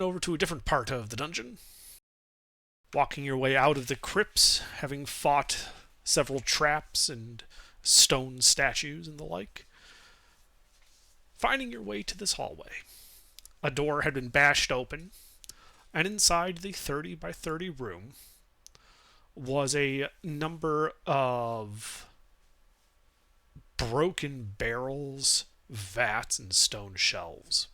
over to a different part of the dungeon. Walking your way out of the crypts, having fought several traps and stone statues and the like. Finding your way to this hallway. A door had been bashed open, and inside the 30 by 30 room was a number of broken barrels, vats, and stone shelves,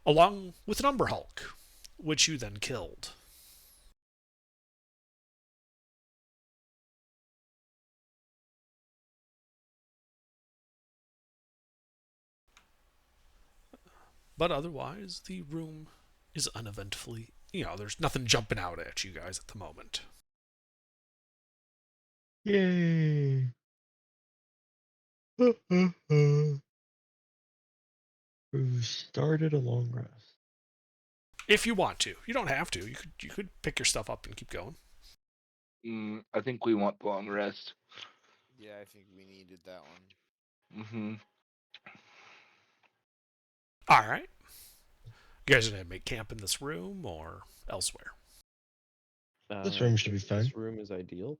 along with an Umber Hulk, which you then killed. But otherwise, the room is uneventfully. There's nothing jumping out at you guys at the moment. Yay! We've started a long rest. If you want to, you don't have to. You could pick your stuff up and keep going. I think we want the long rest. Yeah, I think we needed that one. Mm-hmm. All right. You guys are gonna make camp in this room or elsewhere? This room should be fine. This room is ideal.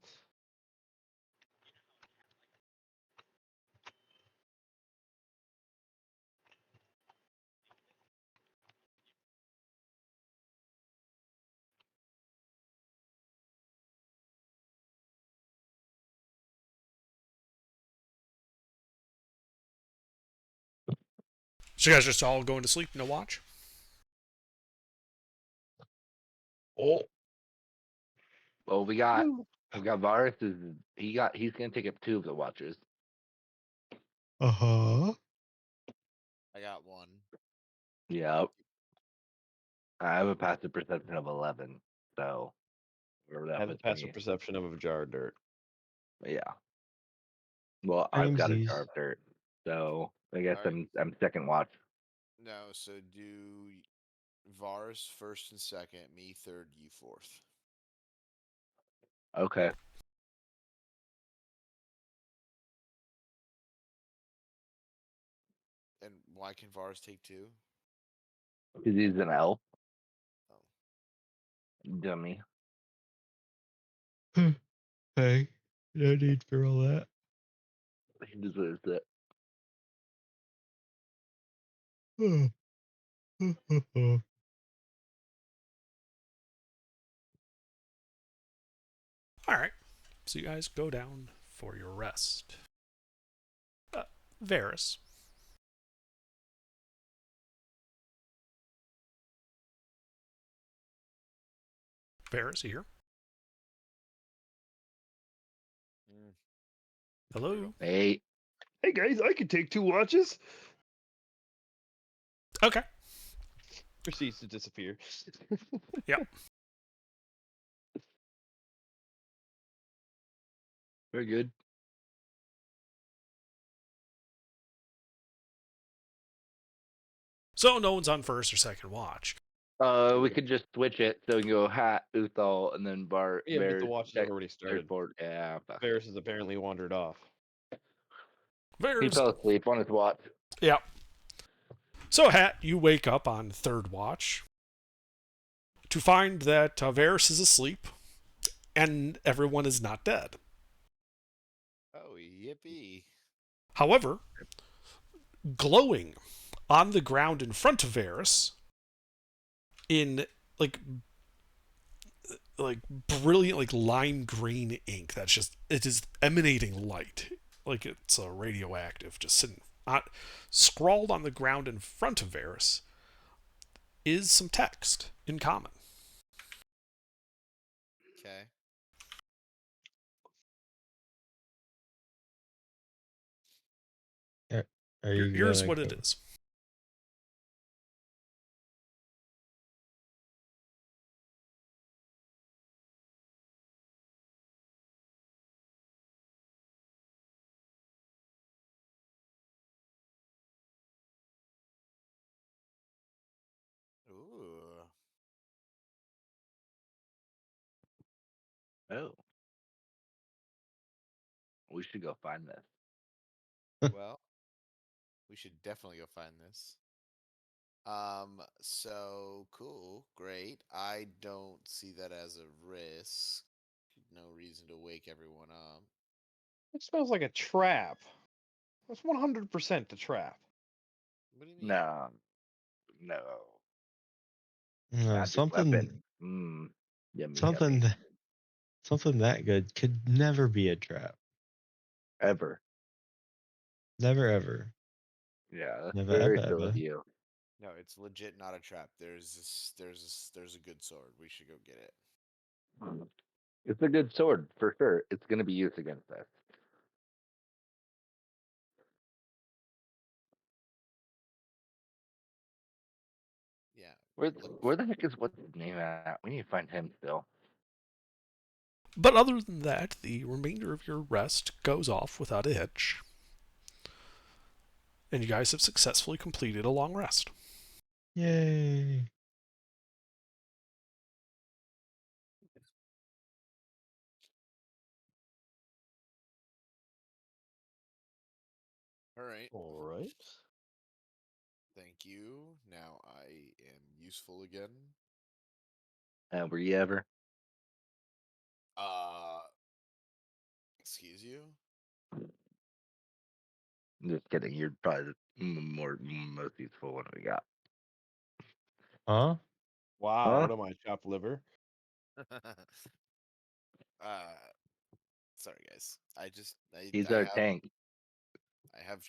So you guys just all going to sleep, no watch? Oh, Well, we got Varus. He's gonna take up 2 of the watchers. uh-huh. I got one. Yep. I have a passive perception of 11, so wherever I that have a puts passive me. perception of a jar of dirt. Yeah. Well, I've got a Samesies. jar of dirt, so I guess Alright. I'm second watch. No, so do Varus first and second, me third, you fourth. Okay. And why can Varus take 2? Because he's an elf. Oh. Dummy. Hey, no need for all that. He deserves it. All right. So you guys go down for your rest. Varys. Varys, here. Mm. Hello. Hey, Hey guys, I could take 2 watches. Okay. Proceeds to disappear. Yep. very good. So no one's on first or second watch. We could just switch it so we can go Hat, Uthal, and then Yeah, but the Varus. watch has already started. Forward. Yeah. Fuck. Varus has apparently wandered off. He Varys. fell asleep on his watch. Yep. So Hat, you wake up on third watch to find that Varys is asleep and everyone is not dead. Oh, yippee. However, glowing on the ground in front of Varys in like brilliant like lime green ink it is emanating light like it's radioactive, just sitting scrawled on the ground in front of Varys is some text in common. Okay. Are you Here's gonna what it go? is. Ooh. Oh. We should go find this. Well, we should definitely go find this. So cool, great. I don't see that as a risk. No reason to wake everyone up. It smells like a trap. That's 100% a trap. What do you mean? No. No. No, Magic something, weapon. Mmm. Yummy, something, yummy. something that good could never be a trap. Ever. Never ever. Yeah, that's Never very ever silly of ever. you. No, it's legit not a trap. There's a good sword. We should go get it. It's a good sword for sure. It's gonna be used against us. Yeah. Where the heck is what's his name at? We need to find him still. But other than that, the remainder of your rest goes off without a hitch. And you guys have successfully completed a long rest. Yay. All right. All right. Thank you. Now I am useful again. Were you ever? Uh, excuse you. I'm just kidding. You're probably the most useful one we got. Huh? Wow, Huh? what am I, chopped liver? uh, sorry guys. He's I our have tank. I have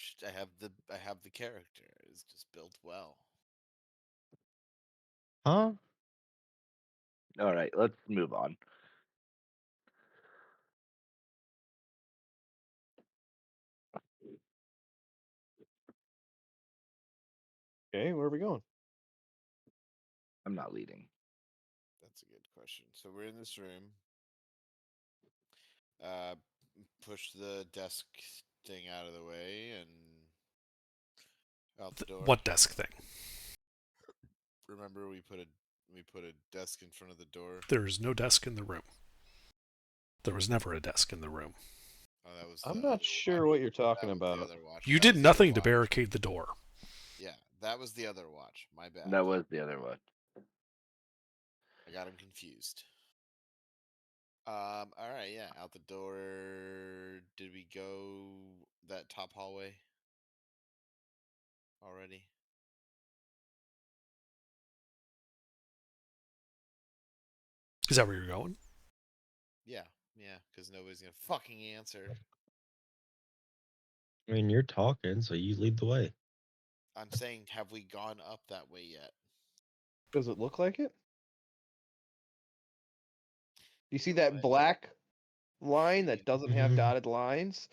the character. It's just built well. Huh? All right, let's move on. Okay, where are we going? I'm not leading. That's a good question. So we're in this room. Uh, push the desk thing out of the way and out the door. What desk thing? Remember we put a desk in front of the door. There is no desk in the room. There was never a desk in the room. Oh, that was. I'm the not other sure watch. what you're That talking was the about. other watch. You That did was the other nothing to watch. barricade the door. Yeah, that was the other watch. My bad. That was the other one. I got him confused. All right, yeah, out the door. Did we go that top hallway already? Is that where you're going? Yeah, because nobody's gonna fucking answer. I mean, you're talking, so you lead the way. I'm saying, have we gone up that way yet? Does it look like it? You see Either that way. black line that doesn't have Mhm. dotted lines?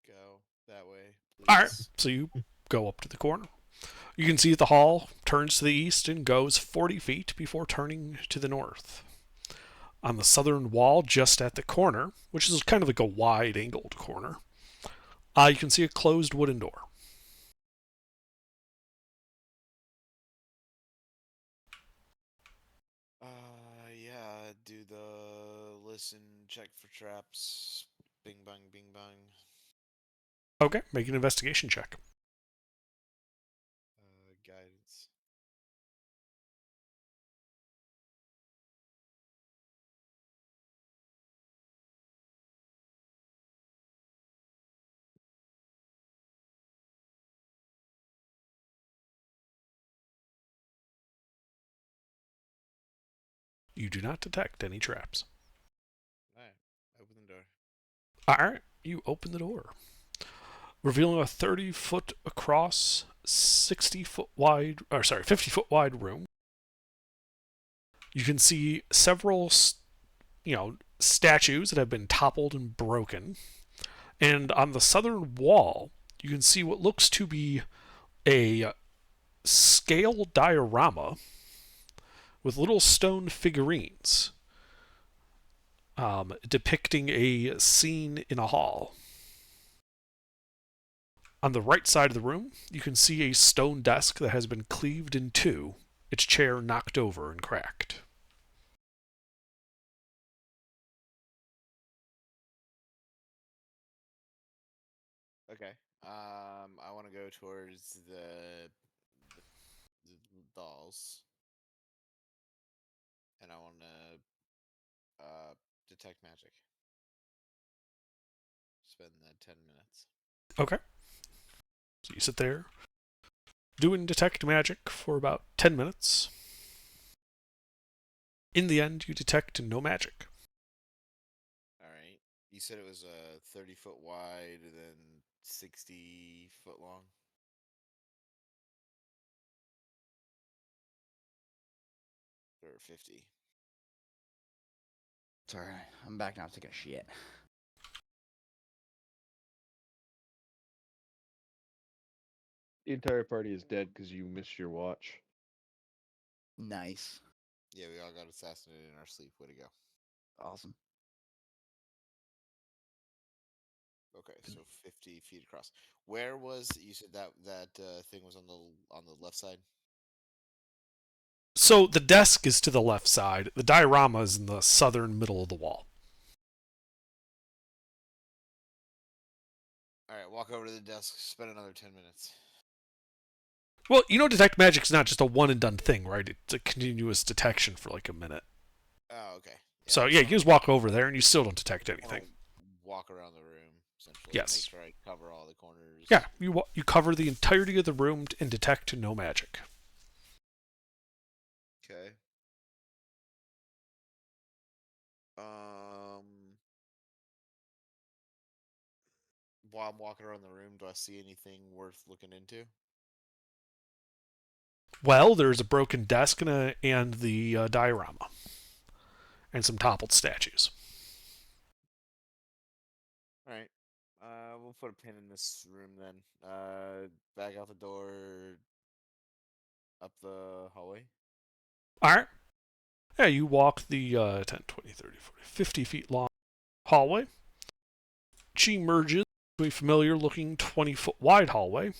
Go that way, please. All right, so you go up to the corner. You can see the hall turns to the east and goes 40 feet before turning to the north. On the southern wall, just at the corner, which is kind of like a wide angled corner, you can see a closed wooden door. Yeah, do the listen, check for traps. Bing bang, bing bang. Okay, make an investigation check. Guidance. You do not detect any traps. Alright, open the door. Alright, you open the door, revealing a 30-foot across, 50-foot wide room. You can see several, statues that have been toppled and broken. And on the southern wall, you can see what looks to be a scale diorama with little stone figurines depicting a scene in a hall. On the right side of the room, you can see a stone desk that has been cleaved in two, its chair knocked over and cracked. Okay. I want to go towards the dolls, and I want to detect magic. Spend the 10 minutes. Okay. So you sit there, doing detect magic for about 10 minutes. In the end, you detect no magic. All right. You said it was 30 foot wide and then 60 foot long. Or 50. Sorry, I'm back now taking a shit. The entire party is dead because you missed your watch. Nice. Yeah, we all got assassinated in our sleep. Way to go. Awesome. Okay, so 50 feet across. Where was you said that thing was on the left side? So the desk is to the left side. The diorama is in the southern middle of the wall. All right, walk over to the desk. Spend another 10 minutes. Well, you know, detect magic's not just a one and done thing, right? It's a continuous detection for like a minute. Oh, okay. So I yeah, you just just walk over there and you still don't detect wanna anything. walk around the room essentially. Yes. Make sure I cover all the corners. Yeah, you cover the entirety of the room and detect no magic. Okay. While I'm walking around the room, do I see anything worth looking into? Well, there's a broken desk and the diorama, and some toppled statues. All right. We'll put a pin in this room then. Back out the door, up the hallway. All right. Yeah, you walk the 10, 20, 30, 40, 50 feet long hallway. She merges to a familiar looking 20-foot wide hallway,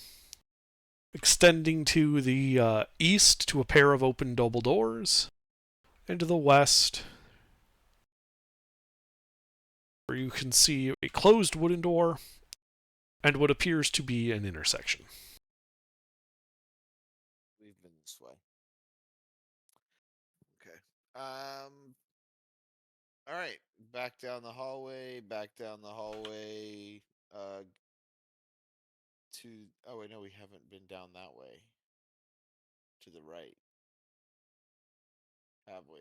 extending to the east to a pair of open double doors, and to the west, where you can see a closed wooden door and what appears to be an intersection. We've been this way. Okay. All right. Back down the hallway. Back down the hallway. To oh wait, no, we haven't been down that way. To the right, have we?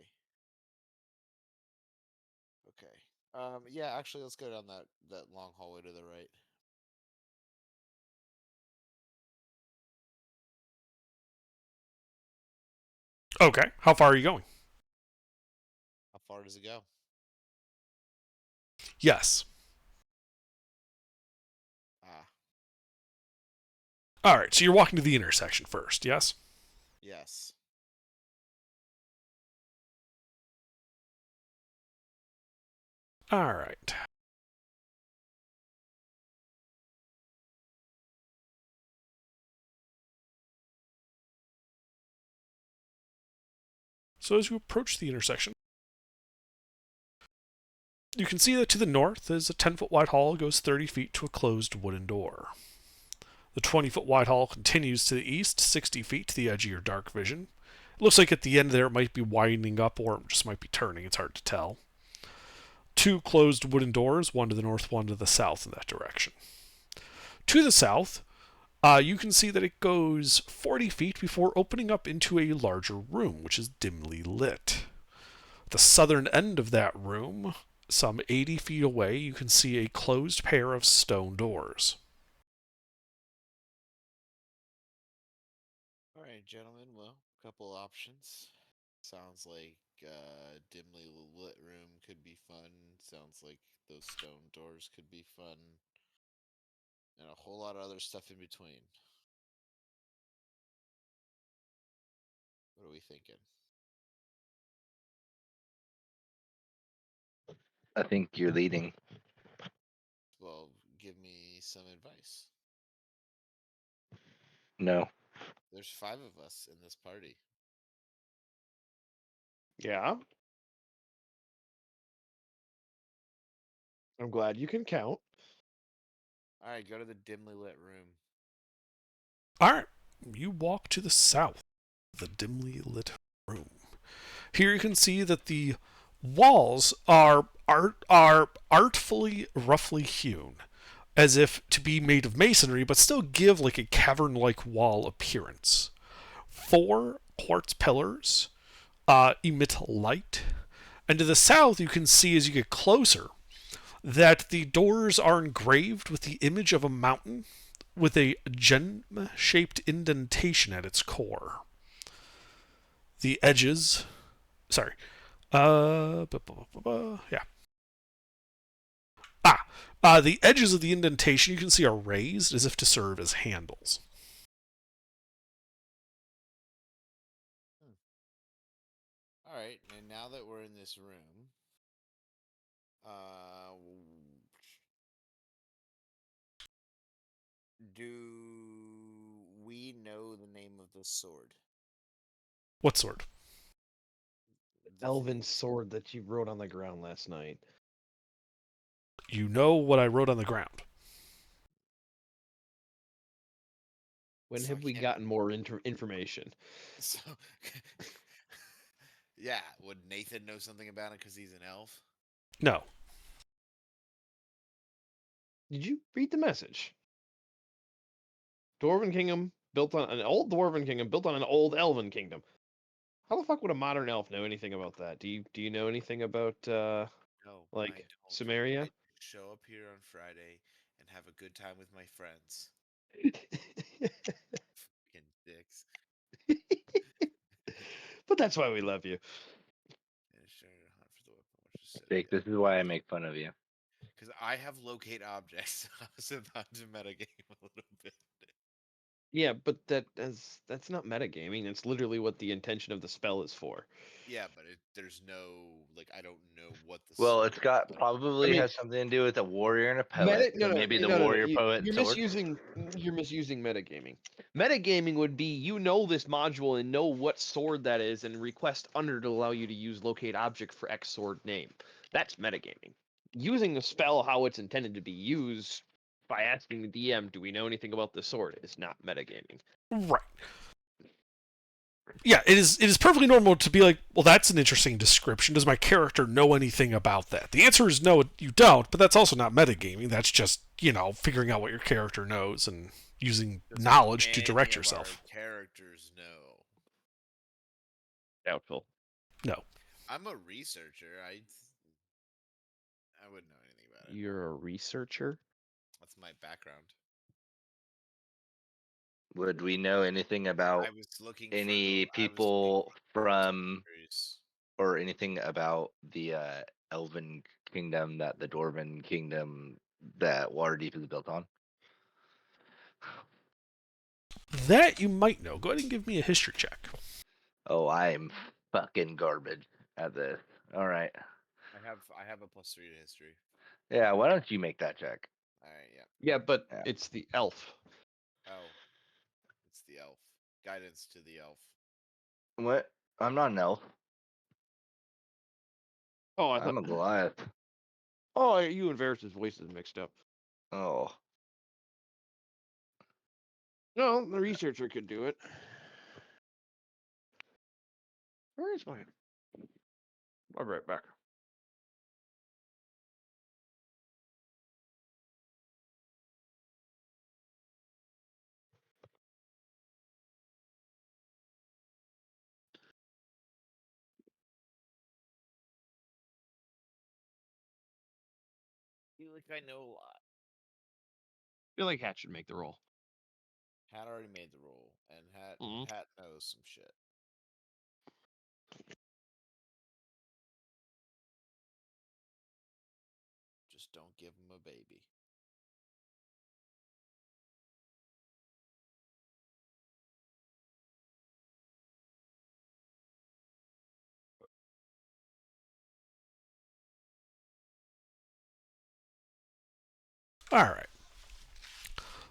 Okay. Yeah, actually, let's go down that long hallway to the right. Okay, how far are you going? How far does it go? Yes. Ah, All right, so you're walking to the intersection first, yes? yes. All right. So as you approach the intersection, you can see that to the north is a 10-foot wide hall goes 30 feet to a closed wooden door. The 20-foot wide hall continues to the east, 60 feet to the edge of your dark vision. It looks like at the end there it might be widening up or it just might be turning, it's hard to tell. Two closed wooden doors, one to the north, one to the south in that direction. To the south, you can see that it goes 40 feet before opening up into a larger room, which is dimly lit. The southern end of that room, some 80 feet away, you can see a closed pair of stone doors. All right, gentlemen. Well, couple options. Sounds like dimly lit room could be fun. Sounds like those stone doors could be fun, and a whole lot of other stuff in between. What are we thinking? I think you're leading. Well, give me some advice. No. There's 5 of us in this party. Yeah. I'm glad you can count. All right, go to the dimly lit room. Alright, you walk to the south of the dimly lit room. Here you can see that the walls are artfully roughly hewn, as if to be made of masonry, but still give like a cavern-like wall appearance. 4 quartz pillars emit light, and to the south you can see as you get closer that the doors are engraved with the image of a mountain with a gem-shaped indentation at its core. The edges, sorry, yeah. The edges of the indentation you can see are raised as if to serve as handles. All right, and now that we're in this room, do we know the name of the sword? What sword? The Elven thing- sword that you wrote on the ground last night. You know what I wrote on the ground. When So have I we can't- gotten more information? So, yeah, would Nathan know something about it because he's an elf? No. Did you read the message? Dwarven kingdom built on an old dwarven kingdom built on an old elven kingdom. How the fuck would a modern elf know anything about that? Do you know anything about No, like I don't. Samaria? I show up here on Friday and have a good time with my friends. Fucking dicks. But that's why we love you. And started to hunt for the weapon, which is set Jake, this is why I make fun of you. because I have locate objects. I was about to metagame a little bit. Yeah, but that's not metagaming. That's literally what the intention of the spell is for. Yeah, but there's no like I don't know what the. Well, sword it's got is. probably I mean, has something to do with a warrior and a poet. So maybe the warrior, poet, You're sword. you're misusing metagaming. Metagaming would be you know this module and know what sword that is and request under to allow you to use locate object for X sword name. That's metagaming. Using the spell how it's intended to be used by asking the DM, do we know anything about the sword, is not metagaming. Right. Yeah, it is perfectly normal to be like, well, that's an interesting description. Does my character know anything about that? The answer is no, you don't, but that's also not metagaming. That's just, figuring out what your character knows and using Does knowledge to any direct of our yourself. characters know. Doubtful. No. I'm a researcher. I wouldn't know anything about it. You're a researcher? That's my background. Would we know anything about I was looking for any I was looking people for from contemporaries. or anything about the Elven kingdom that the Dwarven kingdom that Waterdeep is built on? That you might know. Go ahead and give me a history check. Oh, I'm fucking garbage at this. All right. I have a +3 to history. Yeah, why don't you make that check? All right, yeah. Yeah, but Yeah. it's the elf. Oh, it's the elf. Guidance to the elf. What? I'm not an elf. Oh, I'm a Goliath. Oh, you and Varys' voices mixed up. Oh. No, the researcher could do it. Where is mine? I'll be right back. I feel like I know a lot. I feel like Hat should make the roll. Hat already made the roll, and Mhm. Hat knows some shit. Just don't give him a baby. All right.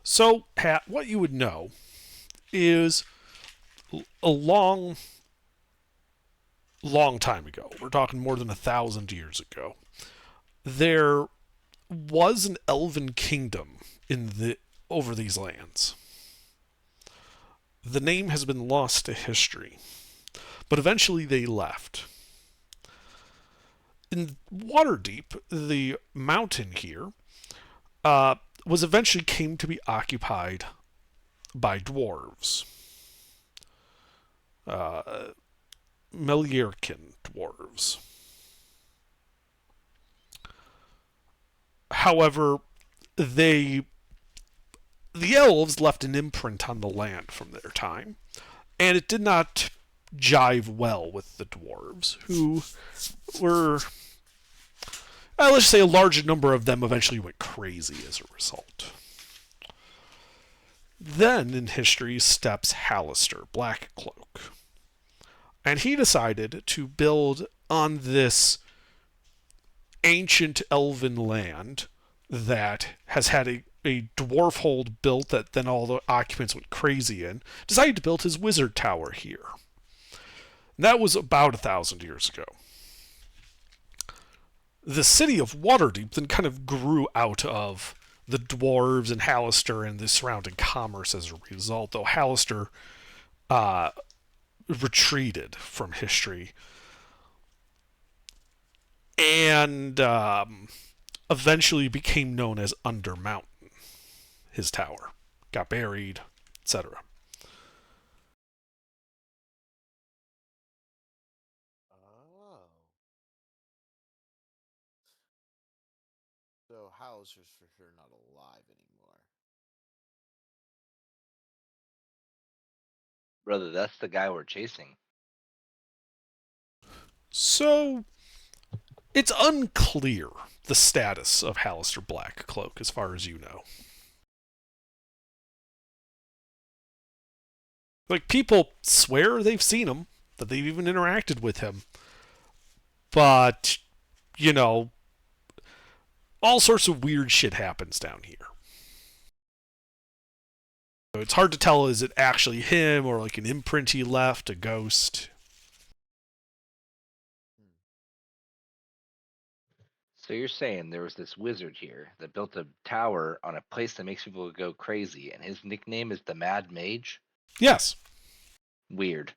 So, Hat, what you would know is a long time ago, we're talking more than 1,000 years ago, there was an elven kingdom over these lands. the name has been lost to history. But eventually they left. In Waterdeep, the mountain here was eventually came to be occupied by dwarves. Meliarkin dwarves. However, the elves left an imprint on the land from their time, and it did not jive well with the dwarves, who were, let's say a large number of them eventually went crazy as a result. Then in history steps Halaster, Blackcloak. And he decided to build on this ancient elven land that has had a dwarf hold built that then all the occupants went crazy in, decided to build his wizard tower here. And that was about 1,000 years ago. The city of Waterdeep then kind of grew out of the dwarves and Halaster and the surrounding commerce as a result, though Halaster retreated from history and eventually became known as Undermountain. His tower got buried, etc. Oh. So Hauser's for sure not alive anymore. Brother, that's the guy we're chasing. So it's unclear the status of Halaster Blackcloak as far as you know. Like, people swear they've seen him, that they've even interacted with him. But, you know, all sorts of weird shit happens down here. So it's hard to tell, is it actually him or like an imprint he left, a ghost? So you're saying there was this wizard here that built a tower on a place that makes people go crazy, and his nickname is the Mad Mage? Yes. Weird.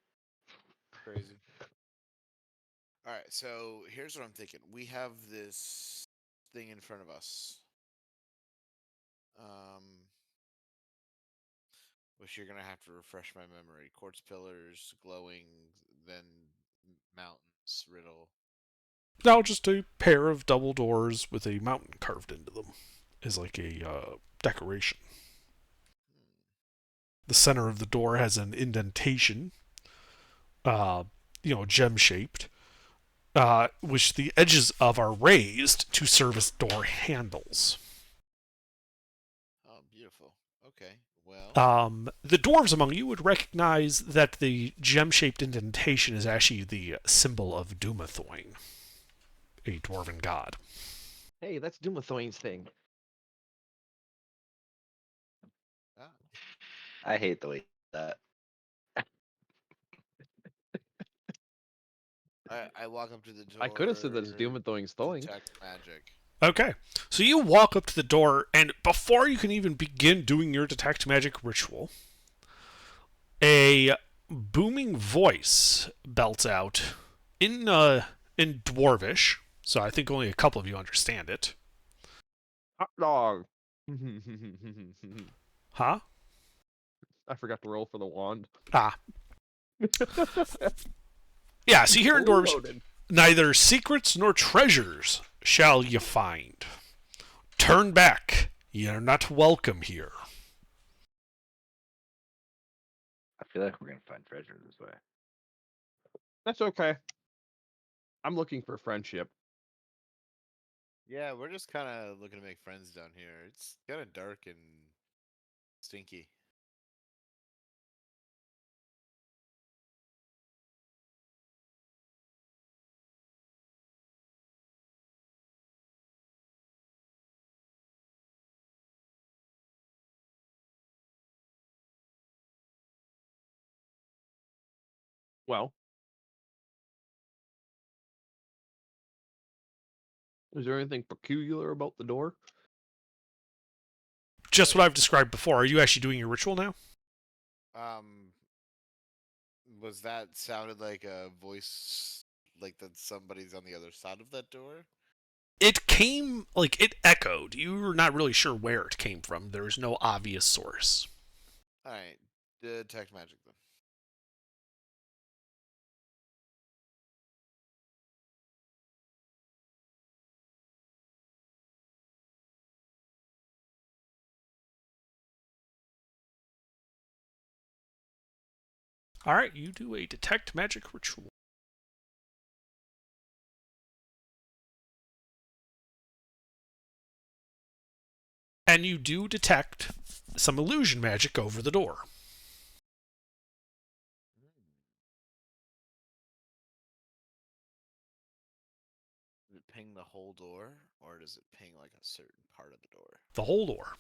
Crazy. All right, so here's what I'm thinking. We have this thing in front of us. Which you're gonna have to refresh my memory. Quartz pillars, glowing, then mountains, riddle. Now just a pair of double doors with a mountain carved into them is like a decoration. The center of the door has an indentation, gem-shaped, which the edges of are raised to serve as door handles. Oh, beautiful. Okay, well. The dwarves among you would recognize that the gem-shaped indentation is actually the symbol of Dumathoin, a dwarven god. Hey, that's Dumathoin's thing. Ah, I hate the way that. I walk up to the door. I could have said that it's Dumathoin's thing. Detect magic. Okay, so you walk up to the door, and before you can even begin doing your detect magic ritual, a booming voice belts out in Dwarvish, so I think only a couple of you understand it. Hot dog. Huh? I forgot to roll for the wand. Ah. Yeah, so here in Dwarvish, Loaded. neither secrets nor treasures shall ye find. Turn back, ye are not welcome here. I feel like we're gonna find treasure this way. That's okay. I'm looking for friendship. Yeah, we're just kind of looking to make friends down here. It's kind of dark and stinky. Well, is there anything peculiar about the door? Just what I've described before. Are you actually doing your ritual now? Was that sounded like a voice, like that somebody's on the other side of that door? It came, like, it echoed. You were not really sure where it came from. There was no obvious source. Alright, detect magic then. Alright, you do a detect magic ritual. And you do detect some illusion magic over the door. Does it ping the whole door, or does it ping like a certain part of the door? The whole door.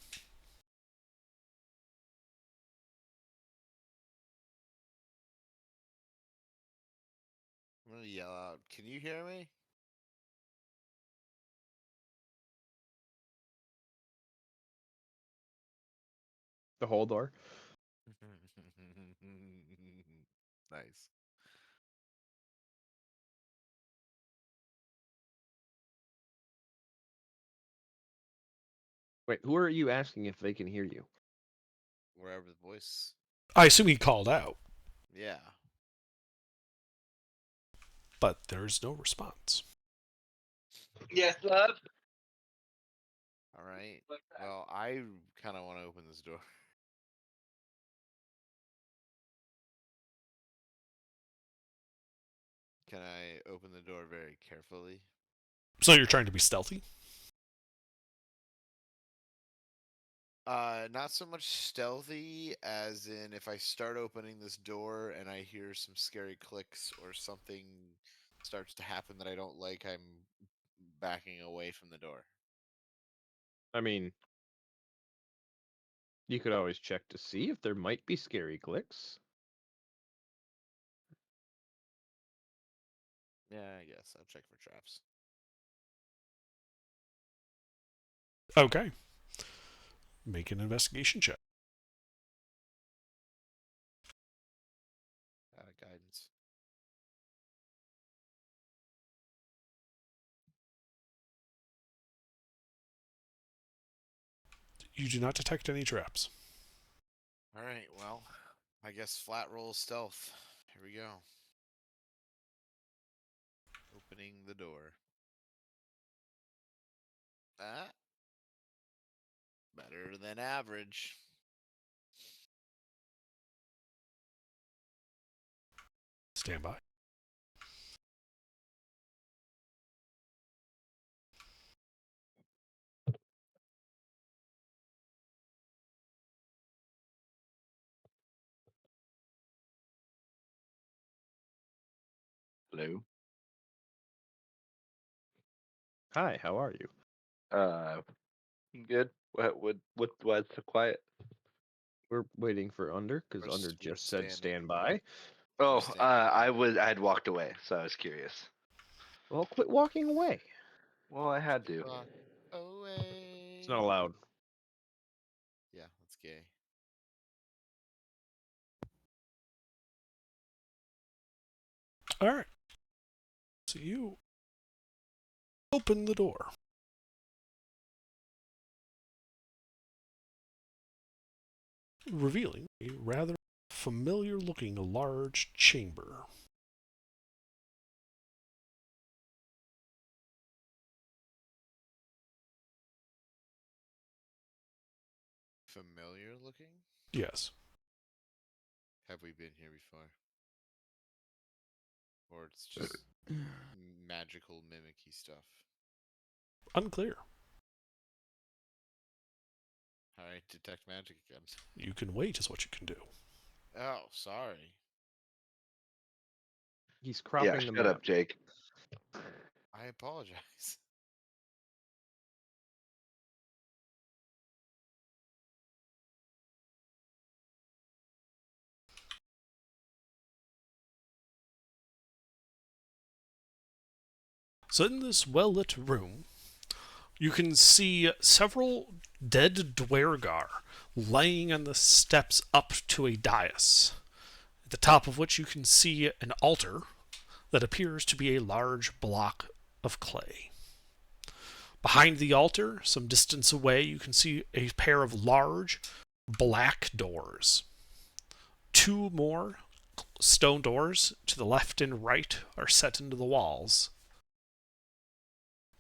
I'm gonna yell out, "Can you hear me?" The whole door. Nice. Wait, who are you asking if they can hear you? Wherever the voice. I assume he called out, Yeah. but there's no response. Yes, love. Alright. Well, I kind of want to open this door. Can I open the door very carefully? So you're trying to be stealthy? Not so much stealthy as in if I start opening this door and I hear some scary clicks or something starts to happen that I don't like, I'm backing away from the door. I mean, you could always check to see if there might be scary clicks. Yeah, I guess I'll check for traps. Okay. Make an investigation check. Guidance. You do not detect any traps. Alright, well, I guess flat roll stealth. Here we go. Opening the door. Ah. Better than average. Stand by. Hello. Hi, how are you? Good. Why's so quiet? We're waiting for Under because We're Under we're just said standing. stand by. Oh, standing I had walked away, so I was curious. Well, quit walking away. Well, I had to. Walk away. It's not allowed. Yeah, that's gay. Alright. So you open the door. Revealing a rather familiar looking large chamber. Familiar looking? Yes. Have we been here before? Or it's just magical mimicky stuff? Unclear. Alright, detect magic again. You can wait is what you can do. Oh, sorry. He's Yeah, cropping them shut up, out. Jake. I apologize. So in this well-lit room, you can see several dead Dwergar laying on the steps up to a dais. at the top of which you can see an altar that appears to be a large block of clay. Behind the altar, some distance away, you can see a pair of large black doors. Two more stone doors to the left and right are set into the walls.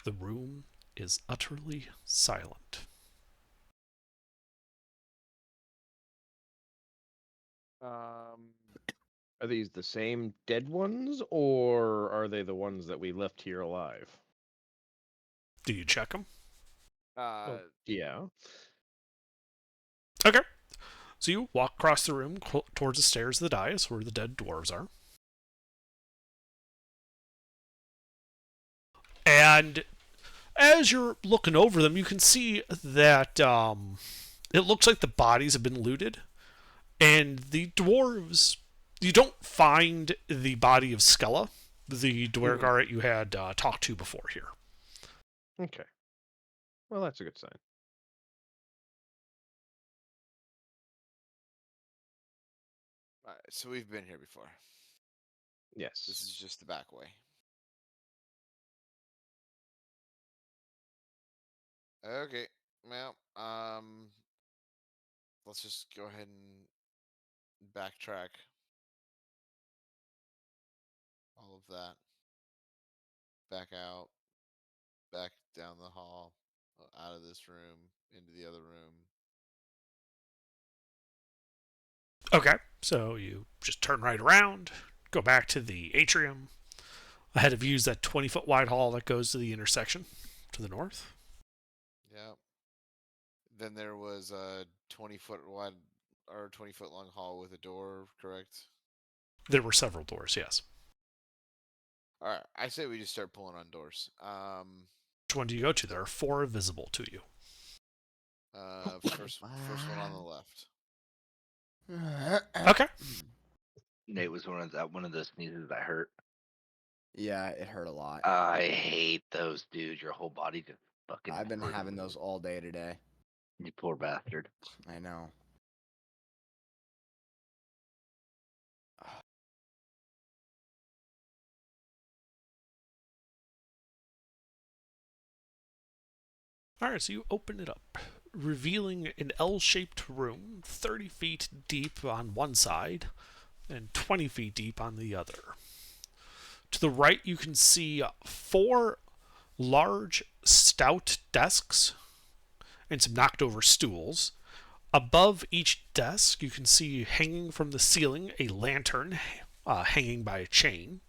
The room is utterly silent. Are these the same dead ones, or are they the ones that we left here alive? Do you check them? Yeah. Okay. So you walk across the room towards the stairs of the dais where the dead dwarves are. And as you're looking over them, you can see that it looks like the bodies have been looted. And the dwarves, you don't find the body of Skella, the Dwergaret you had talked to before here. Okay. Well, that's a good sign. Alright, so we've been here before. Yes. This is just the back way. Okay. Well, let's just go ahead and backtrack all of that. Back out, back down the hall, out of this room, into the other room. Okay, so you just turn right around, go back to the atrium. Ahead of you is that 20-foot wide hall that goes to the intersection to the north. Yep. Then there was a 20-foot wide or 20-foot long hall with a door, correct? There were several doors, yes. All right, I say we just start pulling on doors. Which one do you go to? There are 4 visible to you. First one on the left. Okay. Nate was one of those sneezes that hurt. Yeah, it hurt a lot. I hate those, dude. Your whole body just fucking. I've been hurting. having those all day today. You poor bastard. I know. All right, so you open it up, revealing an L-shaped room, 30 feet deep on one side and 20 feet deep on the other. To the right, you can see 4 large, stout desks and some knocked over stools. Above each desk, you can see hanging from the ceiling a lantern hanging by a chain.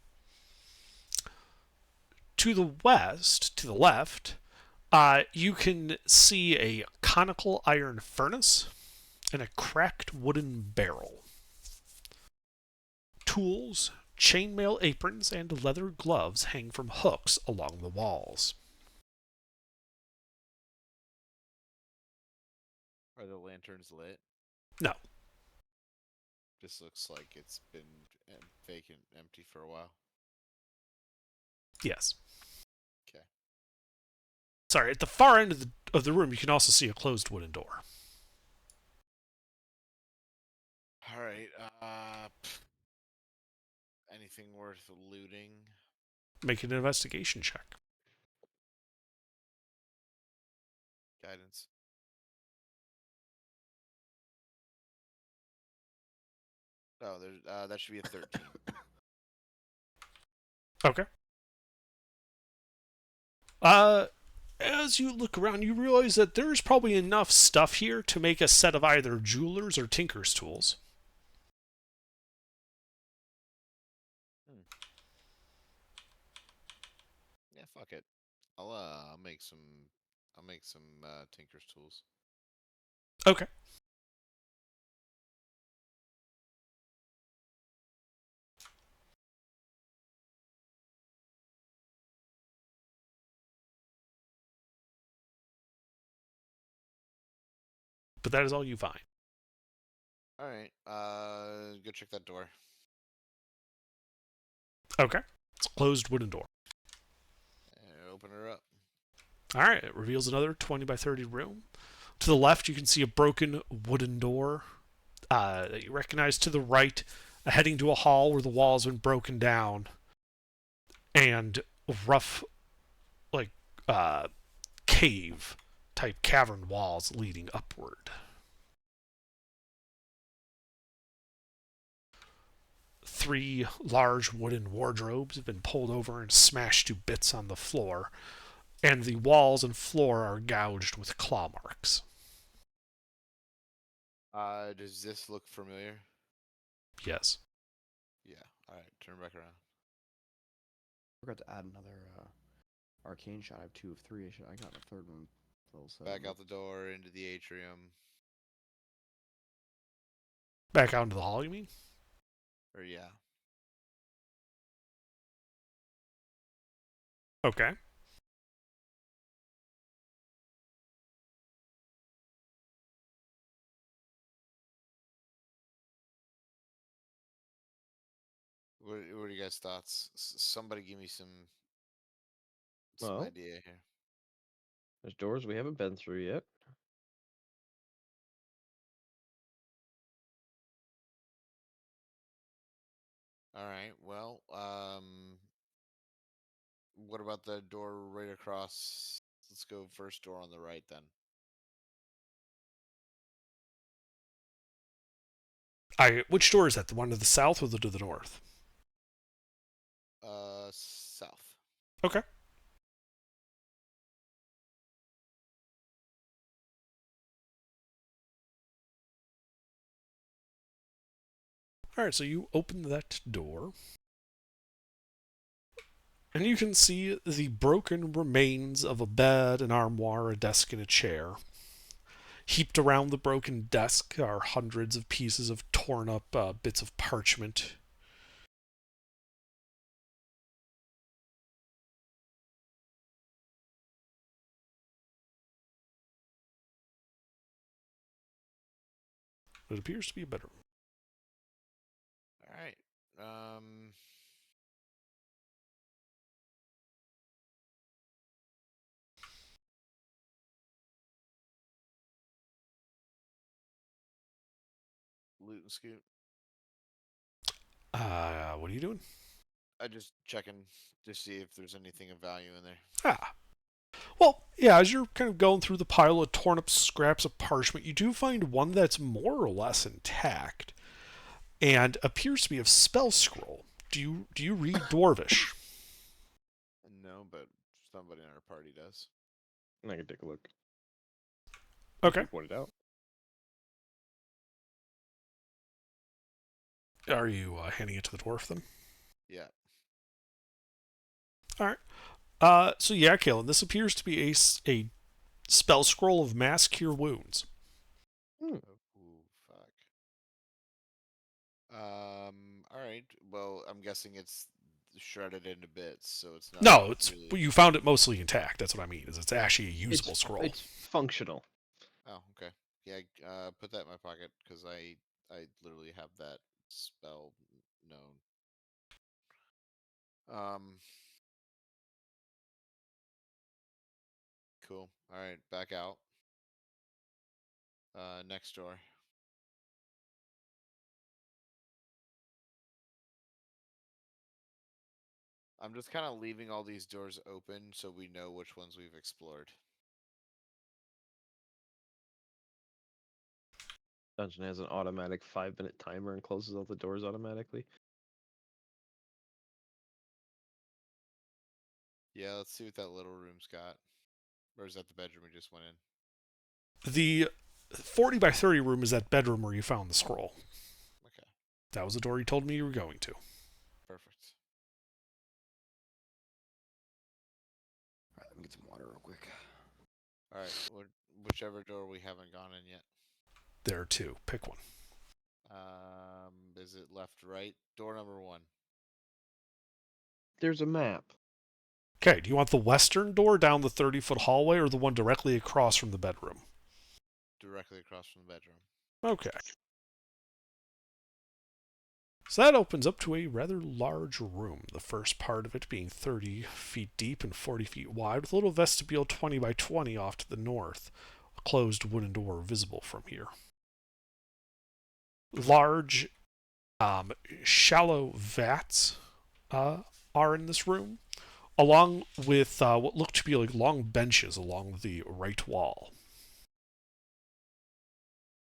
To the west, to the left, you can see a conical iron furnace and a cracked wooden barrel. Tools, chainmail aprons, and leather gloves hang from hooks along the walls. Are the lanterns lit? No. This looks like it's been vacant, empty for a while. Yes. Okay. Sorry, at the far end of the room, you can also see a closed wooden door. All right. Anything worth looting? Make an investigation check. Guidance. Oh, there's that should be a 13. Okay. As you look around, you realize that there's probably enough stuff here to make a set of either jeweler's or tinker's tools. Yeah, fuck it. I'll make some tinker's tools. Okay. But that is all you find. All right. Go check that door. Okay. It's a closed wooden door. Open her up. All right. It reveals another 20 by 30 room. To the left, you can see a broken wooden door that you recognize. To the right, heading to a hall where the wall has been broken down and rough, like, cave type cavern walls leading upward. Three large wooden wardrobes have been pulled over and smashed to bits on the floor, and the walls and floor are gouged with claw marks. Does this look familiar? Yes. Yeah. All right. Turn back around. Forgot to add another arcane shot. I have 2 of 3. I got a third one. Back out the door into the atrium. Back out into the hall, you mean? Or yeah. Okay. What are you guys' thoughts? Somebody give me some Well, idea here. there's doors we haven't been through yet. All right. Well, what about the door right across? Let's go first door on the right then. Which door is that? The one to the south or the to the north? South. Okay. Alright, so you open that door. And you can see the broken remains of a bed, an armoire, a desk, and a chair. Heaped around the broken desk are hundreds of pieces of torn up bits of parchment. It appears to be a bedroom. All right. Loot and scoot. What are you doing? I just checking to see if there's anything of value in there. Ah. Well, yeah, as you're kind of going through the pile of torn up scraps of parchment, you do find one that's more or less intact and appears to be a spell scroll. Do you read Dwarvish? No, but somebody in our party does. I can take a look. Okay. Point it out. Are you handing it to the dwarf then? Yeah. All right. So yeah, Kalen, this appears to be a spell scroll of mass cure wounds. Oh, ooh, fuck. All right. Well, I'm guessing it's shredded into bits, so it's not. No, it's really... you found it mostly intact. That's what I mean. Is it's actually a usable scroll. It's functional. Oh, okay. Yeah. Put that in my pocket because I literally have that spell known. Cool. All right, back out. Next door. I'm just kind of leaving all these doors open so we know which ones we've explored. Dungeon has an automatic 5-minute timer and closes all the doors automatically. Yeah, let's see what that little room's got. Or is that the bedroom we just went in? The 40 by 30 room is that bedroom where you found the scroll. Okay. That was the door you told me you were going to. Perfect. Alright, let me get some water real quick. Alright, whichever door we haven't gone in yet. There are two. Pick one. Is it left, right? Door number 1. There's a map. Okay, do you want the western door down the 30-foot hallway or the one directly across from the bedroom? Directly across from the bedroom. Okay. So that opens up to a rather large room, the first part of it being 30 feet deep and 40 feet wide, with a little vestibule 20 by 20 off to the north, a closed wooden door visible from here. Large Shallow vats are in this room, along with what look to be like long benches along the right wall.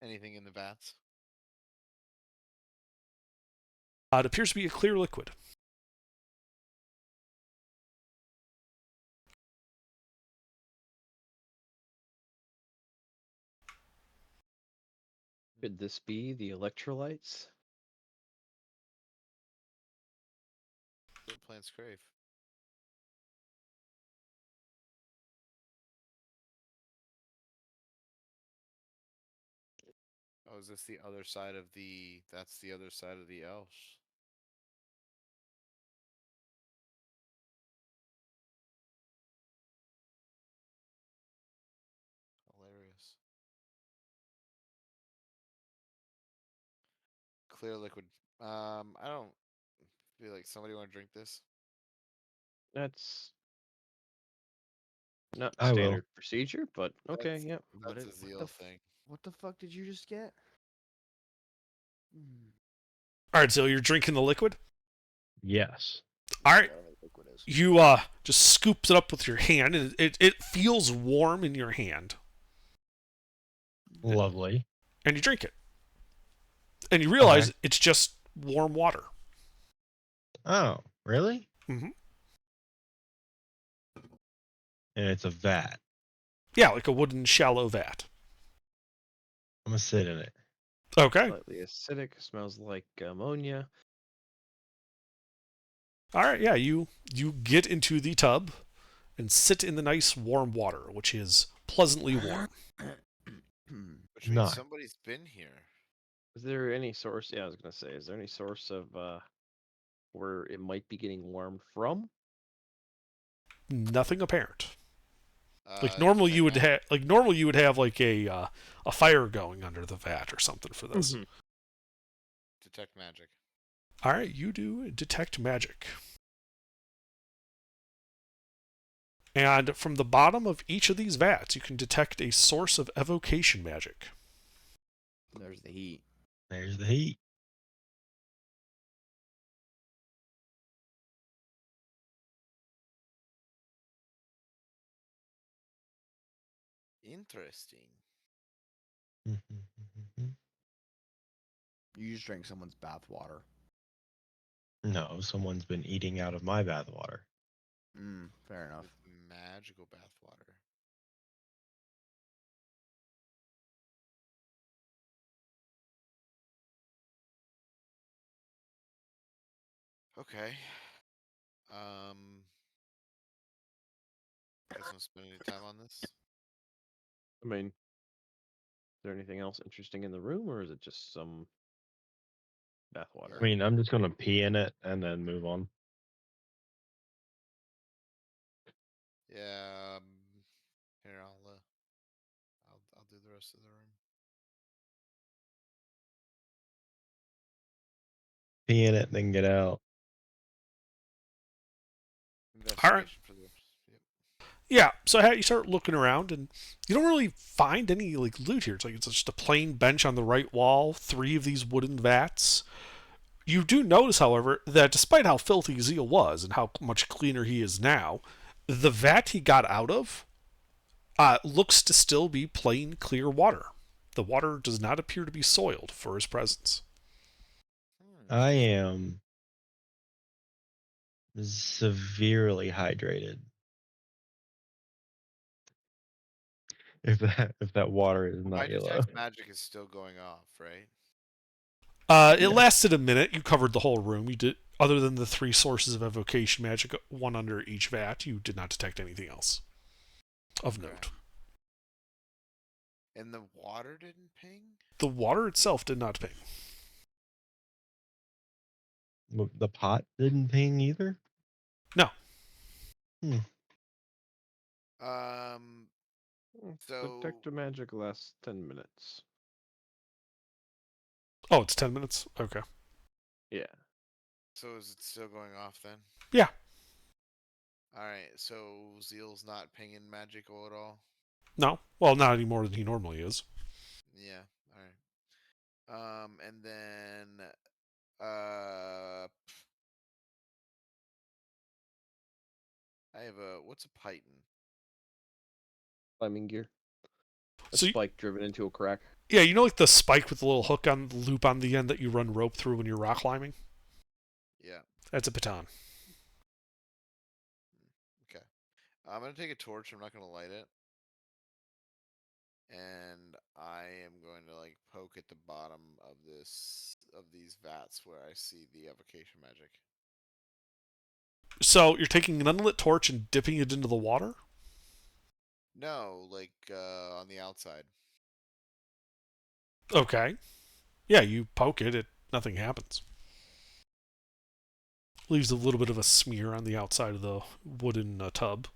Anything in the vats? It appears to be a clear liquid. Could this be the electrolytes? What plants crave? Oh, is this the other side of the? That's the other side of the Elsh. Hilarious. Clear liquid. I don't feel like somebody want to drink this. That's not I will. standard procedure, but okay, That's- yep. What That's it- a what zeal the f- thing. What the fuck did you just get? Hmm. All right, so you're drinking the liquid. Yes. All right, Whatever the liquid is. you just scoop it up with your hand, and it feels warm in your hand, Lovely. and you drink it, and you realize Okay. it's just warm water. Oh, really? Mm-hmm. And it's a vat. Yeah, like a wooden shallow vat. I'm gonna sit in it. Okay. Slightly acidic, smells like ammonia. All right. Yeah, you get into the tub and sit in the nice warm water, which is pleasantly warm. Which means Nice. somebody's been here. Is there any source? Yeah, I was gonna say, is there any source of where it might be getting warmed from? Nothing apparent. Like Uh, normally you would detect have like a fire going under the vat or something for this. detect magic. All right, you do detect magic. And from the bottom of each of these vats, you can detect a source of evocation magic. There's the heat. There's the heat. Interesting. You just drank someone's bath water. No, someone's been eating out of my bathwater. Fair enough. With magical bathwater. Okay. Guess I'm spending any time on this. I mean, is there anything else interesting in the room, or is it just some bathwater? I mean, I'm just gonna pee in it and then move on. Yeah. Here, I'll do the rest of the room. Pee in it, then get out. Investigation for the. Yep. Yeah, so you start looking around, and you don't really find any like loot here. It's like it's just a plain bench on the right wall, 3 of these wooden vats. You do notice, however, that despite how filthy Zeal was and how much cleaner he is now, the vat he got out of looks to still be plain clear water. The water does not appear to be soiled for his presence. I am severely hydrated. If that water is My not yellow. detect magic is still going off, right? It lasted a minute. You covered the whole room. You did, other than the 3 sources of evocation magic, 1 under each vat. You did not detect anything else of Okay. note. And the water didn't ping? The water itself did not ping. The pot didn't ping either. No. So Detect magic lasts 10 minutes. Oh, it's 10 minutes? Okay. Yeah. So is it still going off then? Yeah. Alright, so Zeal's not pinging magical at all? No. Well, not any more than he normally is. Yeah, alright. And then I have a what's a python? Climbing gear. A So spike driven into a crack. yeah, you know like the spike with the little hook on the loop on the end that you run rope through when you're rock climbing? Yeah. That's a baton. Okay. I'm gonna take a torch. I'm not gonna light it. And I am going to like poke at the bottom of these vats where I see the evocation magic. So you're taking an unlit torch and dipping it into the water? No, like on the outside. Okay. Yeah, you poke it, nothing happens. Leaves a little bit of a smear on the outside of the wooden tub.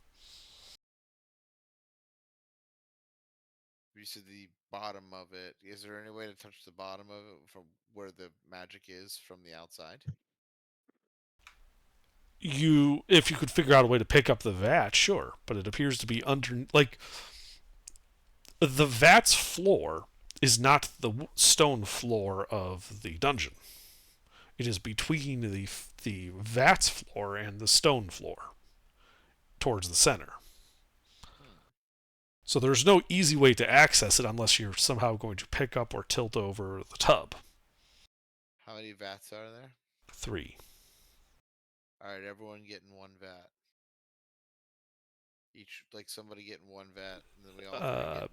You said the bottom of it. Is there any way to touch the bottom of it from where the magic is from the outside? If you could figure out a way to pick up the vat, sure, but it appears to be under, like, the vat's floor is not the stone floor of the dungeon. It is between the vat's floor and the stone floor, towards the center. So there's no easy way to access it unless you're somehow going to pick up or tilt over the tub. How many vats are there? 3. Alright, everyone getting one vat. Each, like somebody getting one vat, and then we all three getting...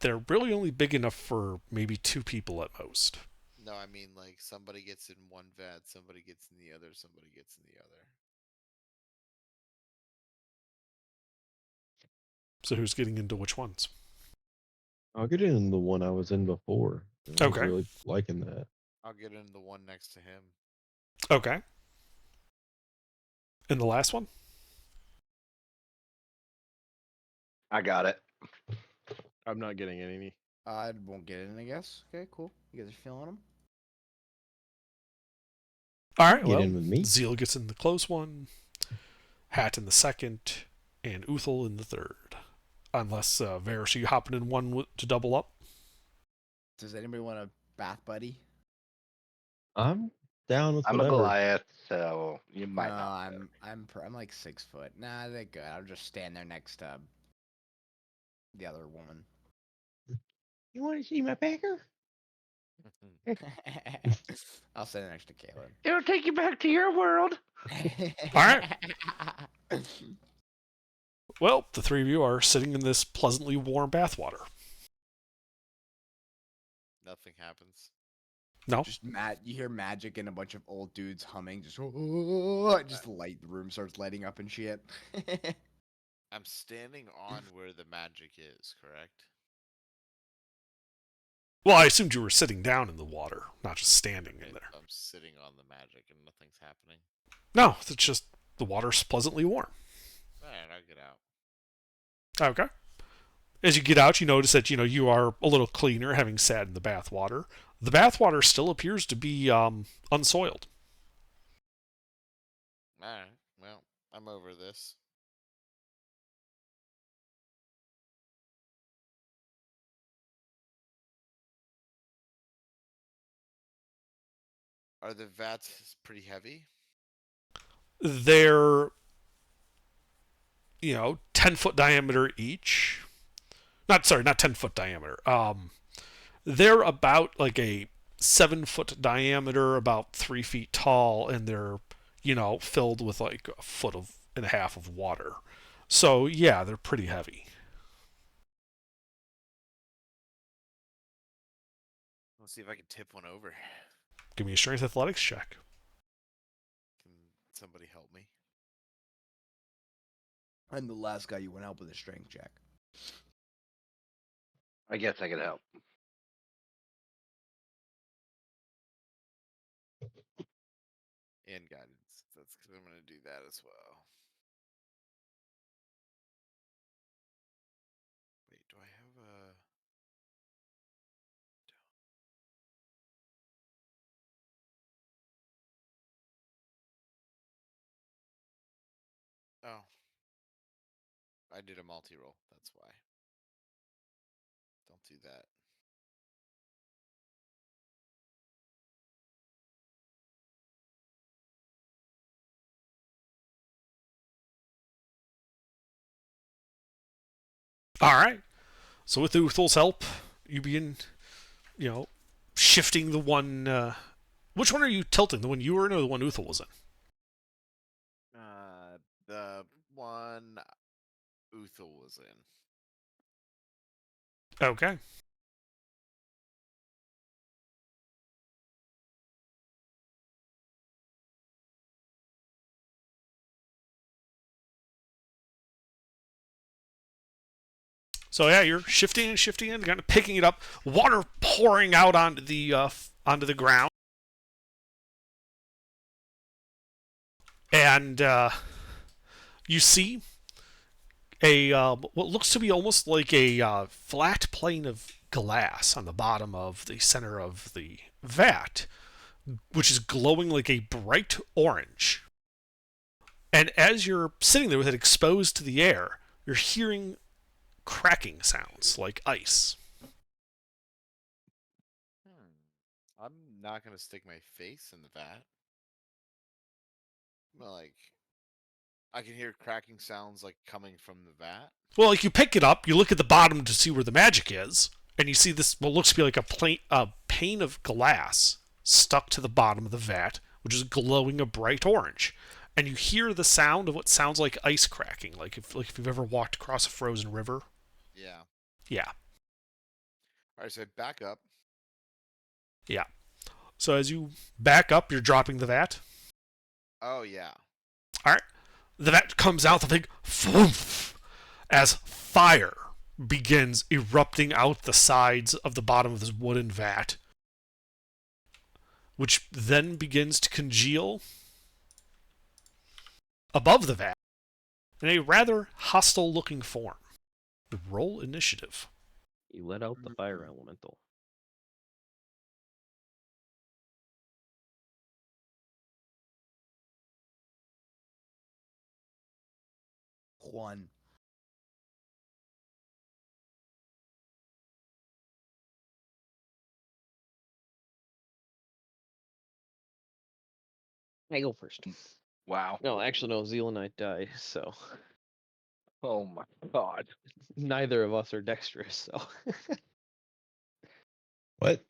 They're really only big enough for maybe 2 people at most. No, I mean like somebody gets in one vat, somebody gets in the other, somebody gets in the other. So who's getting into which ones? I'll get in the one I was in before. I was Okay. really liking that. I'll get in the one next to him. Okay. And the last one? I got it. I'm not getting any. I won't get in, I guess. Okay, cool. You guys are feeling them? All right, Get well, in with me. Zeal gets in the close one, Hat in the second, and Uthal in the third. Unless, Varys, are you hopping in one to double up? Does anybody want a bath buddy? I'm down with I'm a whatever. Goliath, so you might no, not. I'm like 6 foot. Nah, they're good. I'll just stand there next to the other woman. You want to see my pecker? I'll stand next to Caleb. It'll take you back to your world. right. Well, the 3 of you are sitting in this pleasantly warm bathwater. Nothing happens. No? Just you hear magic and a bunch of old dudes humming. Just light. The room starts lighting up and shit. I'm standing on where the magic is, correct? Well, I assumed you were sitting down in the water, not just standing in there. I'm sitting on the magic and nothing's happening. No, it's just the water's pleasantly warm. Alright, I'll get out. Okay. As you get out, you notice that, you are a little cleaner having sat in the bathwater. The bathwater still appears to be unsoiled. Alright, well, I'm over this. Are the vats pretty heavy? They're, 10-foot diameter each. Not 10-foot diameter. They're about like a 7-foot diameter, about 3 feet tall, and they're, filled with like a foot and a half of water. So yeah, they're pretty heavy. Let's see if I can tip one over. Give me a strength athletics check. Can somebody help me? I'm the last guy you want help with a strength check. I guess I could help. And guidance. That's because I'm going to do that as well. Wait, do I have a... Oh. I did a multi-roll, that's why. Don't do that. All right. So with Uthel's help, you begin, shifting the one. Which one are you tilting? The one you were in or the one Uthel was in? The one Uthel was in. Okay. So yeah, you're shifting and kind of picking it up. Water pouring out onto the ground, and you see what looks to be almost like a flat plane of glass on the bottom of the center of the vat, which is glowing like a bright orange. And as you're sitting there with it exposed to the air, you're hearing cracking sounds like ice. I'm not gonna stick my face in the vat. Like, I can hear cracking sounds like coming from the vat. Well, like you pick it up, you look at the bottom to see where the magic is, and you see this what looks to be like a pane of glass stuck to the bottom of the vat, which is glowing a bright orange. And you hear the sound of what sounds like ice cracking, like if you've ever walked across a frozen river. Yeah. Yeah. Alright, so I back up. Yeah. So as you back up, you're dropping the vat. Oh yeah. All right. The vat comes out the big thwoof as fire begins erupting out the sides of the bottom of this wooden vat, which then begins to congeal above the vat in a rather hostile-looking form. Roll initiative. You let out the fire elemental. One. I go first. Wow. No, actually, no. Zeal and I die, so Oh my god. neither of us are dexterous. So What?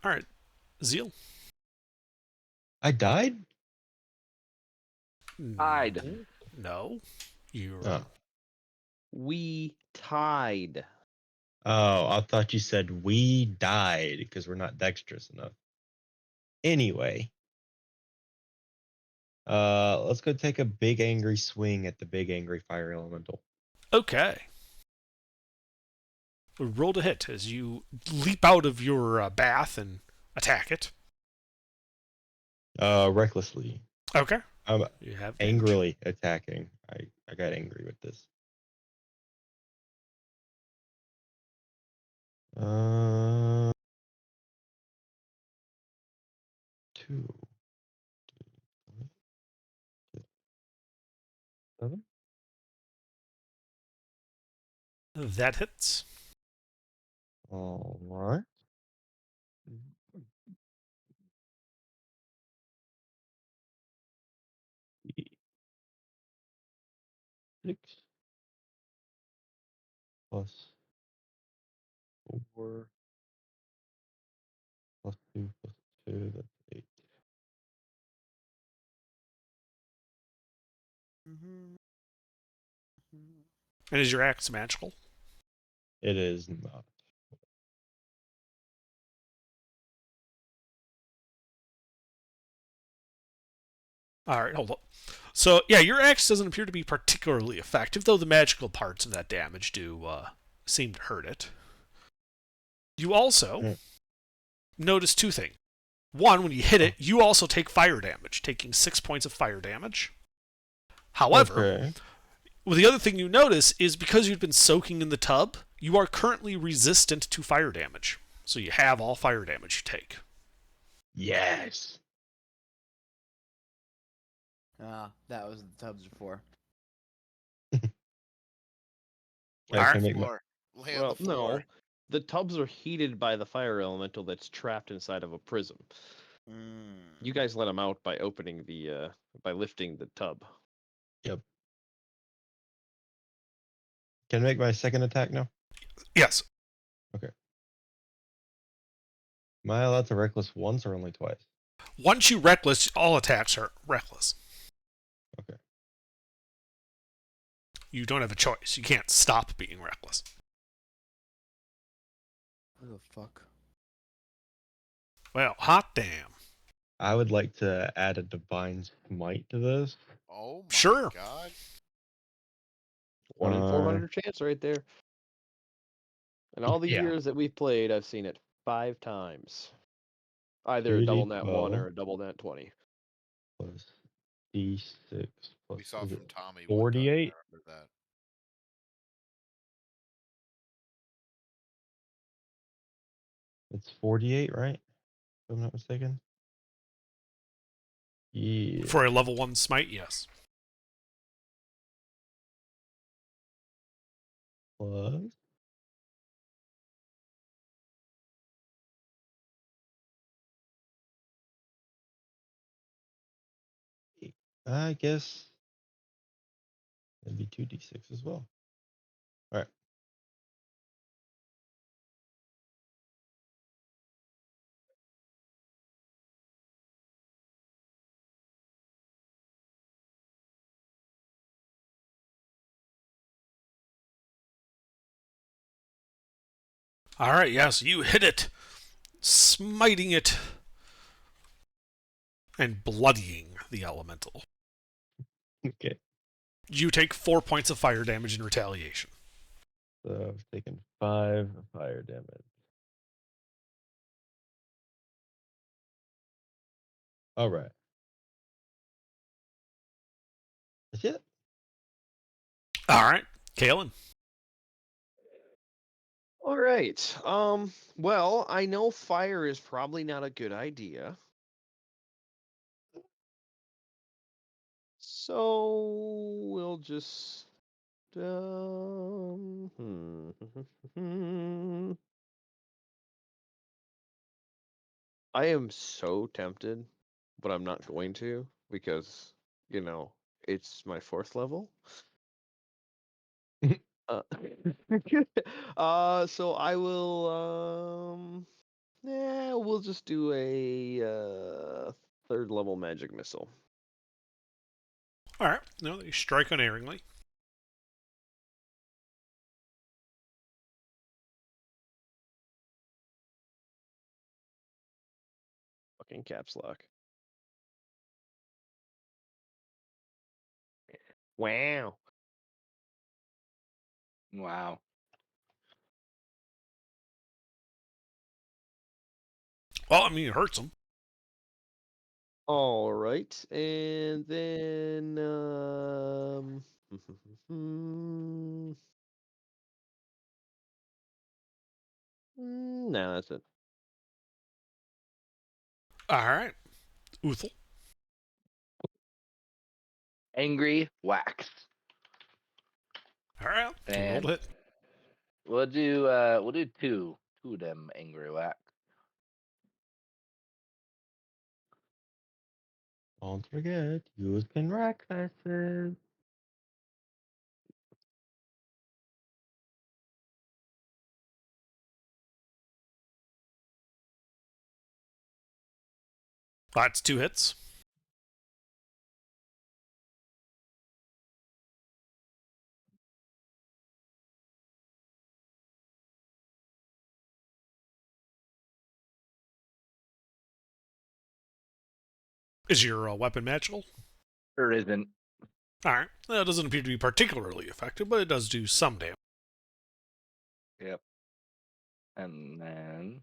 All right. Zeal. I died? Died. No. You're... Oh. we tied. Oh, I thought you said we died because we're not dexterous enough. Anyway. Let's go take a big angry swing at the big angry fire elemental. Okay. Roll to hit as you leap out of your bath and attack it. Recklessly. Okay. I'm You have angrily attacking. I got angry with this. 2. 7. That hits. All right. Six plus 4 plus 2 plus 2. That's 8. And is your axe magical? It is not. All right, hold up. So, yeah, your axe doesn't appear to be particularly effective, though the magical parts of that damage do seem to hurt it. You also notice two things. One, when you hit it, you also take fire damage, taking 6 points of fire damage. However, Okay. well, the other thing you notice is because you've been soaking in the tub, you are currently resistant to fire damage. So you have all fire damage you take. Yes. That was the tubs before. I Alright. can make my, Floor. Lay on Well, the floor. no. The tubs are heated by the fire elemental that's trapped inside of a prism. You guys let him out by opening the by lifting the tub. Can I make my second attack now? Yes. Am I allowed to reckless once or only twice? Once you reckless, all attacks are reckless. Okay. You don't have a choice. You can't stop being reckless. What the fuck? Well, hot damn. I would like to add a divine smite to this. Oh my Sure. god. 1 in 400 chance right there. In all the Yeah. years that we've played, I've seen it 5 times. Either a double nat 1 or a double nat 20. Plus D6 plus We saw is from it Tommy. one time, I 48? remember that. It's 48, right? If I'm not mistaken. Yeah. For a level 1 smite, yes. Plus. I guess that'd be 2d6 as well. All right. All right, yes, you hit it, smiting it and bloodying the elemental. Okay. You take 4 points of fire damage in retaliation. So I've taken 5 fire damage. All right. That's it. All right, Kalen. All right. Well, I know fire is probably not a good idea. So we'll just I am so tempted, but I'm not going to because, it's my 4th level. Uh, so I will we'll just do a 3rd level magic missile. All right, no, they strike unerringly. Fucking caps lock. Wow. Wow. Well, I mean, it hurts them. All right, and then no, that's it. All right, Uthal. Angry wax. All right, can roll And to hit. we'll do two of them angry wax. Don't forget, use pin recklesses. That's 2 hits. Is your weapon magical? Or isn't. All right, that doesn't appear to be particularly effective, but it does do some damage. Yep. And then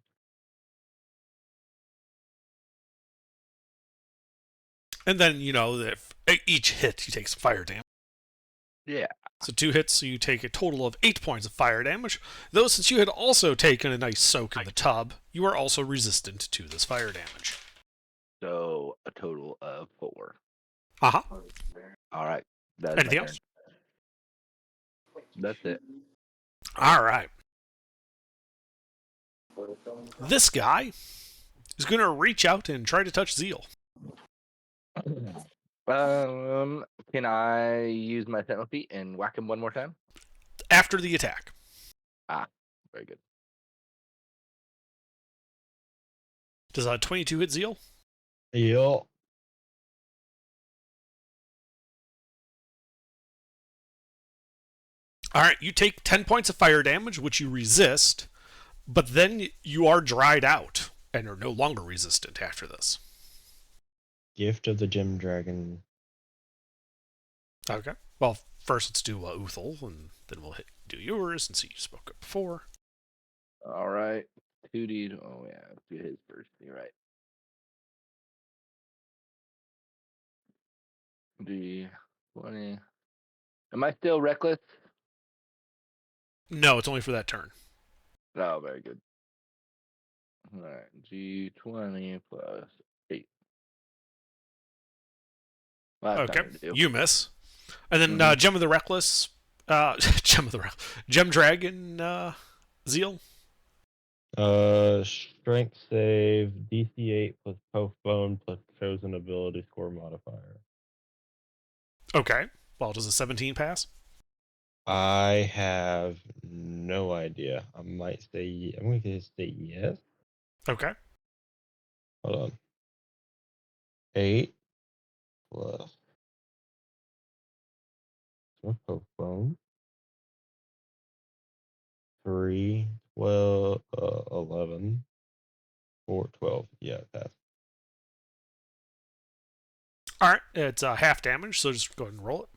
And then, if each hit, you take some fire damage. yeah. So 2 hits, so you take a total of 8 points of fire damage. Though, since you had also taken a nice soak in the tub, you are also resistant to this fire damage. So a total of 4. Uh-huh. All right. That's Anything my else? turn. That's it. All right. This guy is going to reach out and try to touch Zeal. Can I use my sentinel feet and whack him one more time? After after the attack. Very good. Does 22 hit Zeal? Yo. All right, you take 10 points of fire damage, which you resist, but then you are dried out and are no longer resistant after this. Gift of the Gem Dragon. Okay. Well, first let's do Uthal, and then we'll do yours, and see you spoke up before. All right. 2D. Oh, yeah. Let's do his first. You're right. D20. Am I still reckless? No, it's only for that turn. Oh, very good. All right. G20 plus 8. Well, that's not Okay, gonna do. you miss. And then Mhm. Gem of the Reckless, Gem Dragon, Zeal. Strength save, DC 8 plus postpone plus chosen ability score modifier. Okay. Well, does a 17 pass? I have no idea. I'm going to say yes. Okay. Hold on. 8 plus postpone. 3, 12, 11, 4, 12. Yeah, that's All right, it's half damage, so just go ahead and roll it.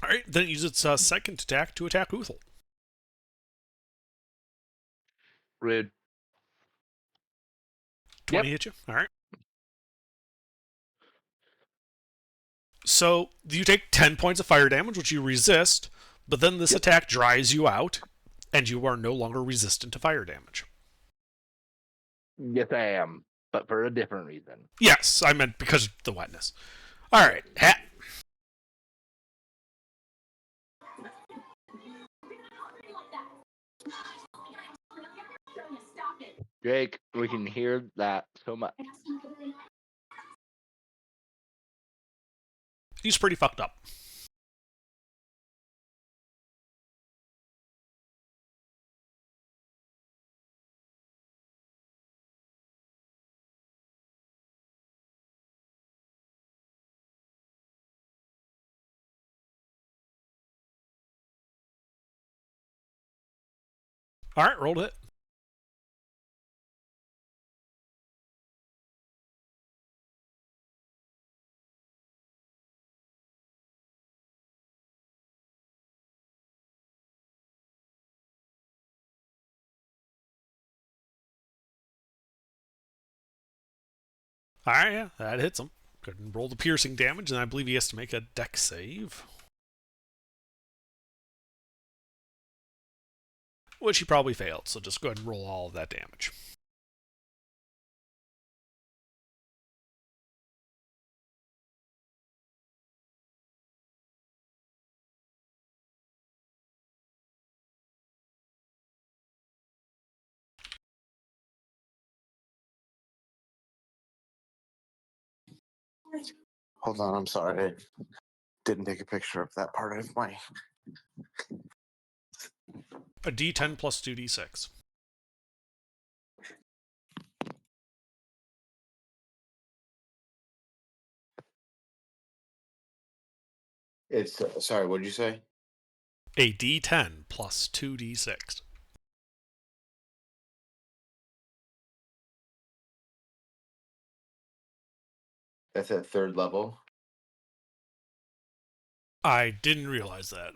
All right, then it uses its second attack to attack Uthal. Rude. 20 hit you. All right. So you take 10 points of fire damage, which you resist, but then this attack dries you out, and you are no longer resistant to fire damage. Yes, I am, but for a different reason. Yes, I meant because of the wetness. All right, Hat. Jake, we can hear that so much. He's pretty fucked up. All right, rolled it. All right, yeah, that hits him. Go ahead and roll the piercing damage, and I believe he has to make a dex save. Which he probably failed, so just go ahead and roll all of that damage. Hold on, I'm sorry. I didn't take a picture of that part of my. A d10 plus 2d6. It's sorry. What did you say? A d10 plus 2d6. That's at third level. I didn't realize that.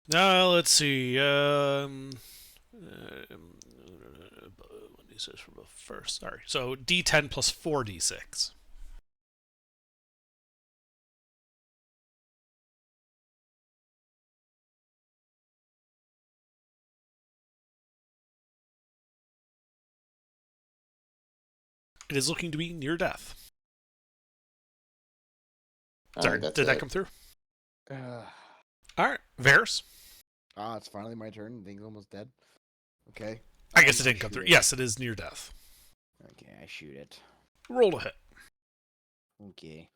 Now let's see. What is this from the first? Sorry. So d10 plus 4d6. It is looking to be near death. Sorry, That's did that it. come through? Ah, All right, Varys. it's finally my turn. Thing's almost dead. Okay. I guess it You didn't come shoot through. it. Yes, it is near death. Okay, I shoot it. Roll to hit. Okay.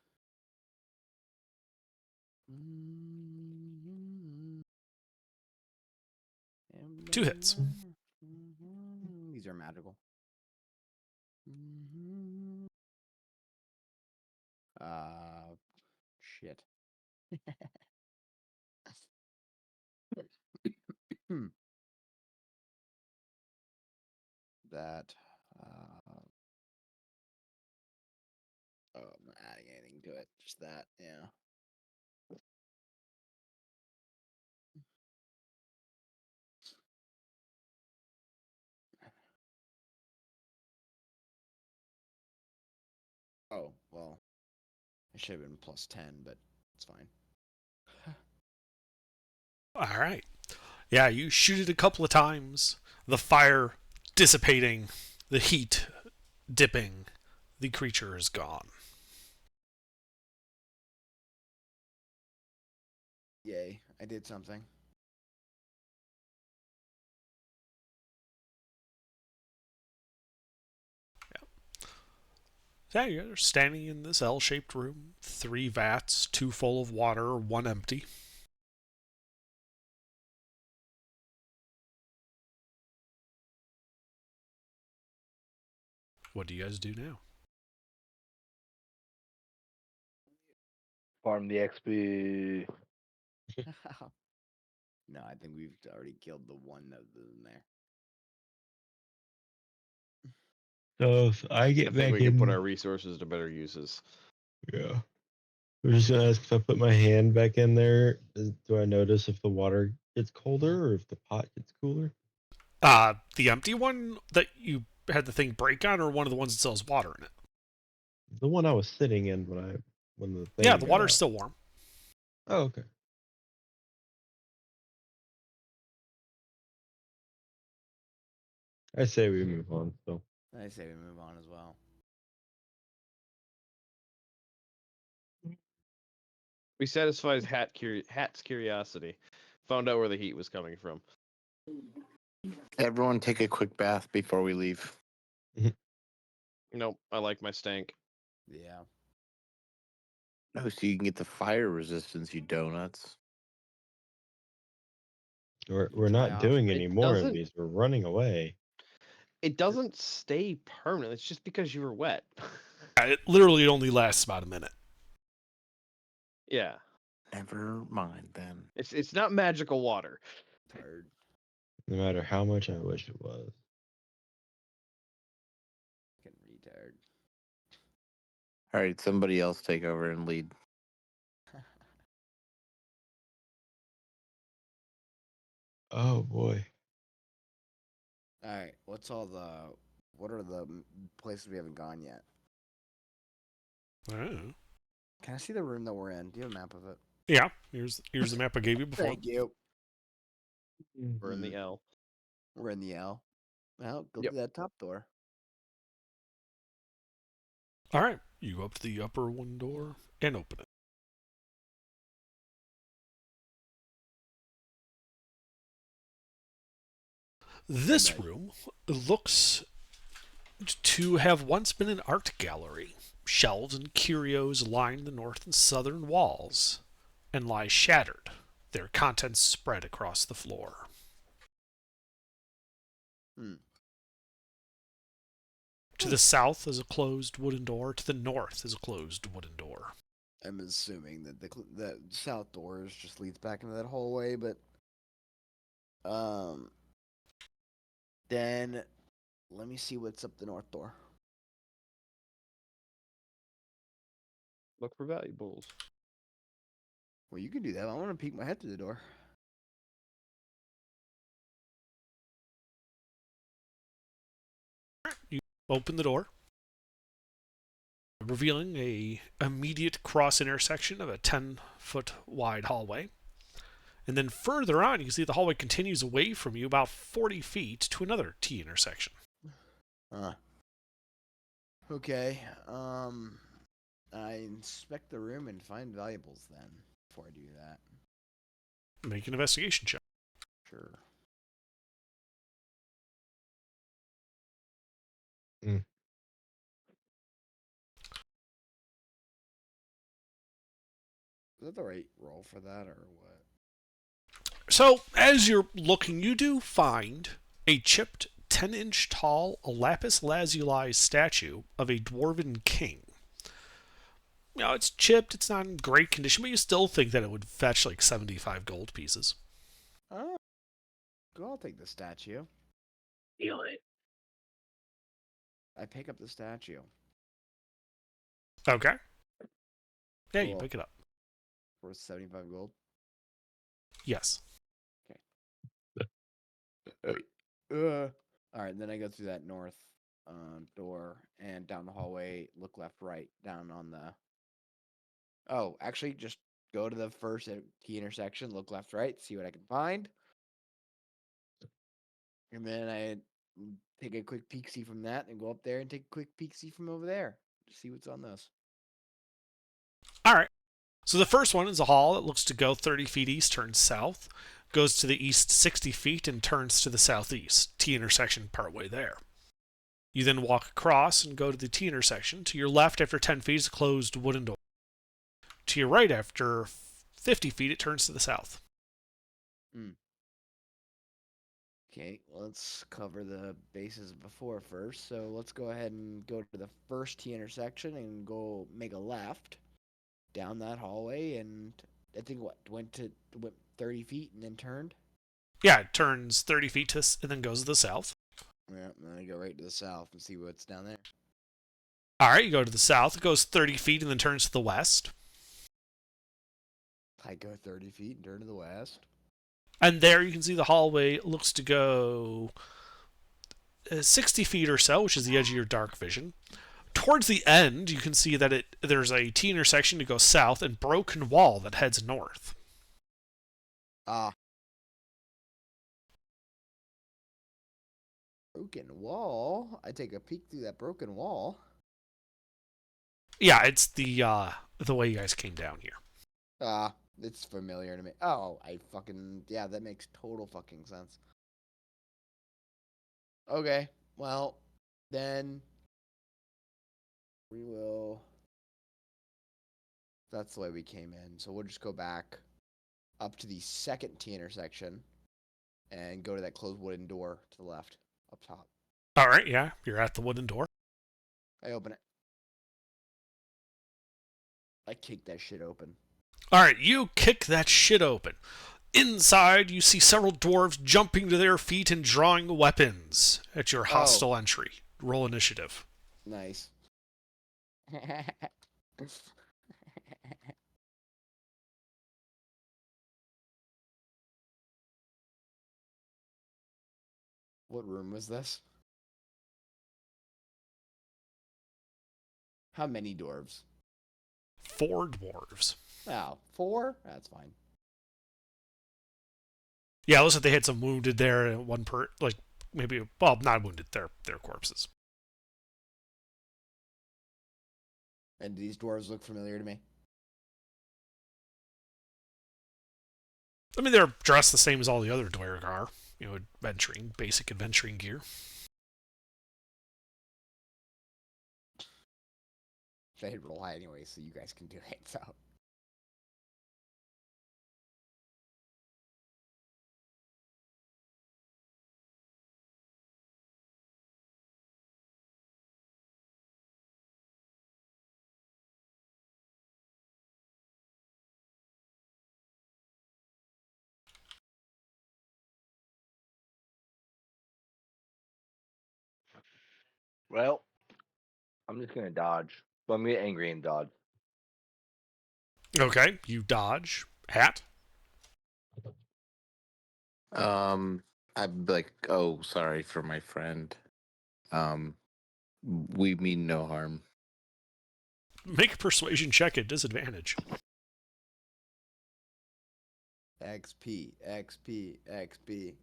Two hits. These are magical. Shit. That. Oh, I'm not adding anything to it. Just that, yeah. Oh, well. It should have been plus 10, but it's fine. All right. Yeah, you shoot it a couple of times. The fire dissipating, the heat dipping. The creature is gone. Yay, I did something. Yeah, you're standing in this L-shaped room. 3 vats, 2 full of water, 1 empty. What do you guys do now? Farm the XP. No, I think we've already killed the one that was in there. So if I I get think back we can put in, our resources to better uses. yeah. I'm just gonna ask if I put my hand back in there, do I notice if the water gets colder or if the pot gets cooler? The empty one that you had the thing break on, or one of the ones that still has water in it? The one I was sitting in when the thing Yeah, the got water's out. still warm. Oh, okay. I say we move on. So I say we move on as well. We satisfied Hat's curiosity. Found out where the heat was coming from. Everyone take a quick bath before we leave. Nope, I like my stank. Yeah. No, so you can get the fire resistance, you donuts. we're Dry not off. doing It any more of doesn't- these. We're running away. It doesn't stay permanent. It's just because you were wet. Yeah, it literally only lasts about a minute. Yeah, Never mind then. it's not magical water. Turd. No matter how much I wish it was. Fucking retard. All right, somebody else take over and lead. Oh boy. Alright, what are the places we haven't gone yet? Oh. Can I see the room that we're in? Do you have a map of it? Yeah, here's the map I gave you before. Thank you. We're in the L. We're in the L. Well, go Yep. through that top door. All right, you go up to the upper one door and open it. This Imagine. room looks to have once been an art gallery. Shelves and curios line the north and southern walls and lie shattered, their contents spread across the floor. To the south is a closed wooden door. To the north is a closed wooden door. I'm assuming that the south doors just leads back into that hallway, but then let me see what's up the north door. Look for valuables. Well, you can do that. I want to peek my head through the door. You open the door, revealing a immediate cross intersection of a 10-foot wide hallway. And then further on, you can see the hallway continues away from you about 40 feet to another T intersection. Okay. I inspect the room and find valuables then before I do that. Make an investigation check. Sure. Mm. Is that the right roll for that or what? So, as you're looking, you do find a chipped 10-inch tall lapis lazuli statue of a dwarven king. It's chipped, it's not in great condition, but you still think that it would fetch like 75 gold pieces. Oh, go. I'll take the statue. Steal it. I pick up the statue. Okay. Yeah, you Cool. pick it up. For 75 gold. Yes. All right, then I go through that north door and down the hallway, look left, right, down on the. Oh, actually, just go to the first T intersection, look left, right, see what I can find. And then I take a quick peek see from that and go up there and take a quick peek see from over there to see what's on this. All right. So the first one is a hall that looks to go 30 feet east, turns south, goes to the east 60 feet, and turns to the southeast. T intersection partway there. You then walk across and go to the T intersection. To your left, after 10 feet, is a closed wooden door. To your right, after 50 feet, it turns to the south. Okay, let's cover the bases before first. So let's go ahead and go to the first T intersection and go make a left down that hallway. And I think went 30 feet and then turned. Yeah, it turns 30 feet and then goes to the south. Yeah, and then I go right to the south and see what's down there. All right, you go to the south. It goes 30 feet and then turns to the west. I go 30 feet and turn to the west. And there you can see the hallway looks to go 60 feet or so, which is the edge of your dark vision. Towards the end, you can see that there's a T intersection to go south and broken wall that heads north. Broken wall. I take a peek through that broken wall. Yeah, it's the way you guys came down here. It's familiar to me. Oh, yeah, that makes total fucking sense. Okay, well, then we will. That's the way we came in. So we'll just go back up to the second T intersection and go to that closed wooden door to the left, up top. All right, yeah, you're at the wooden door. I open it. I kick that shit open. All right, you kick that shit open. Inside, you see several dwarves jumping to their feet and drawing weapons at your hostile entry. Roll initiative. Nice. What room was this? How many dwarves? 4 dwarves. Oh, 4? That's fine. Yeah, it looks like they had some wounded there, and not wounded. They're corpses. And do these dwarves look familiar to me? I mean, they're dressed the same as all the other Dwarg are. Basic adventuring gear. They roll high anyway, so you guys can do it. So. Well, I'm just gonna dodge. But I'm gonna get angry and dodge. Okay, you dodge. Hat. I'd be like, oh, sorry for my friend. We mean no harm. Make a persuasion check at disadvantage. XP, XP, XP.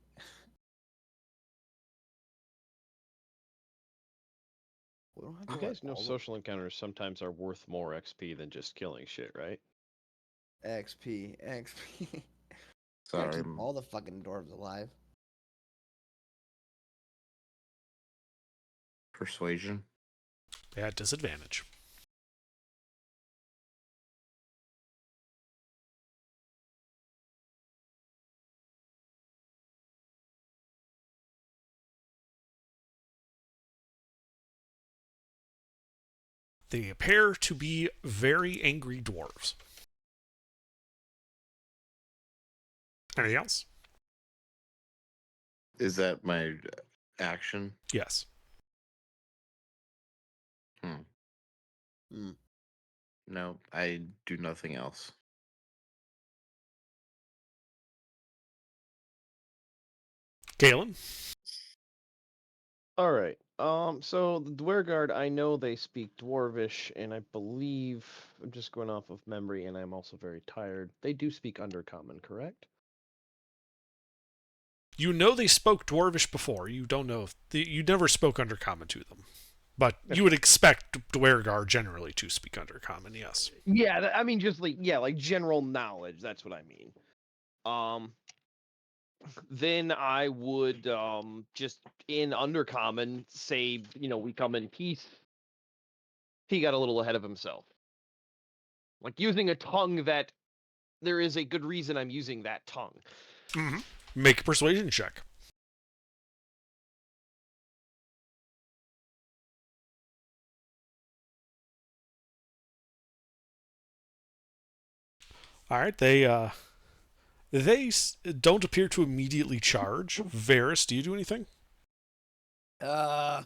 You guys know social encounters sometimes are worth more XP than just killing shit, right? XP, XP. Sorry. Keep all the fucking dwarves alive. Persuasion. At disadvantage. They appear to be very angry dwarves. Anything else? Is that my action? Yes. No, I do nothing else. Galen? All right. So the Dwergard, I know they speak Dwarvish, and I believe I'm just going off of memory, and I'm also very tired. They do speak Undercommon, correct? You know they spoke Dwarvish before. You don't know if you never spoke Undercommon to them, but you would expect Dwergar generally to speak Undercommon. Yes. Yeah, I mean just like general knowledge. That's what I mean. Then I would just in Undercommon say, we come in peace. He got a little ahead of himself. Like using a tongue that there is a good reason I'm using that tongue. Mm-hmm. Make a persuasion check. All right. They don't appear to immediately charge. Varys, do you do anything? No,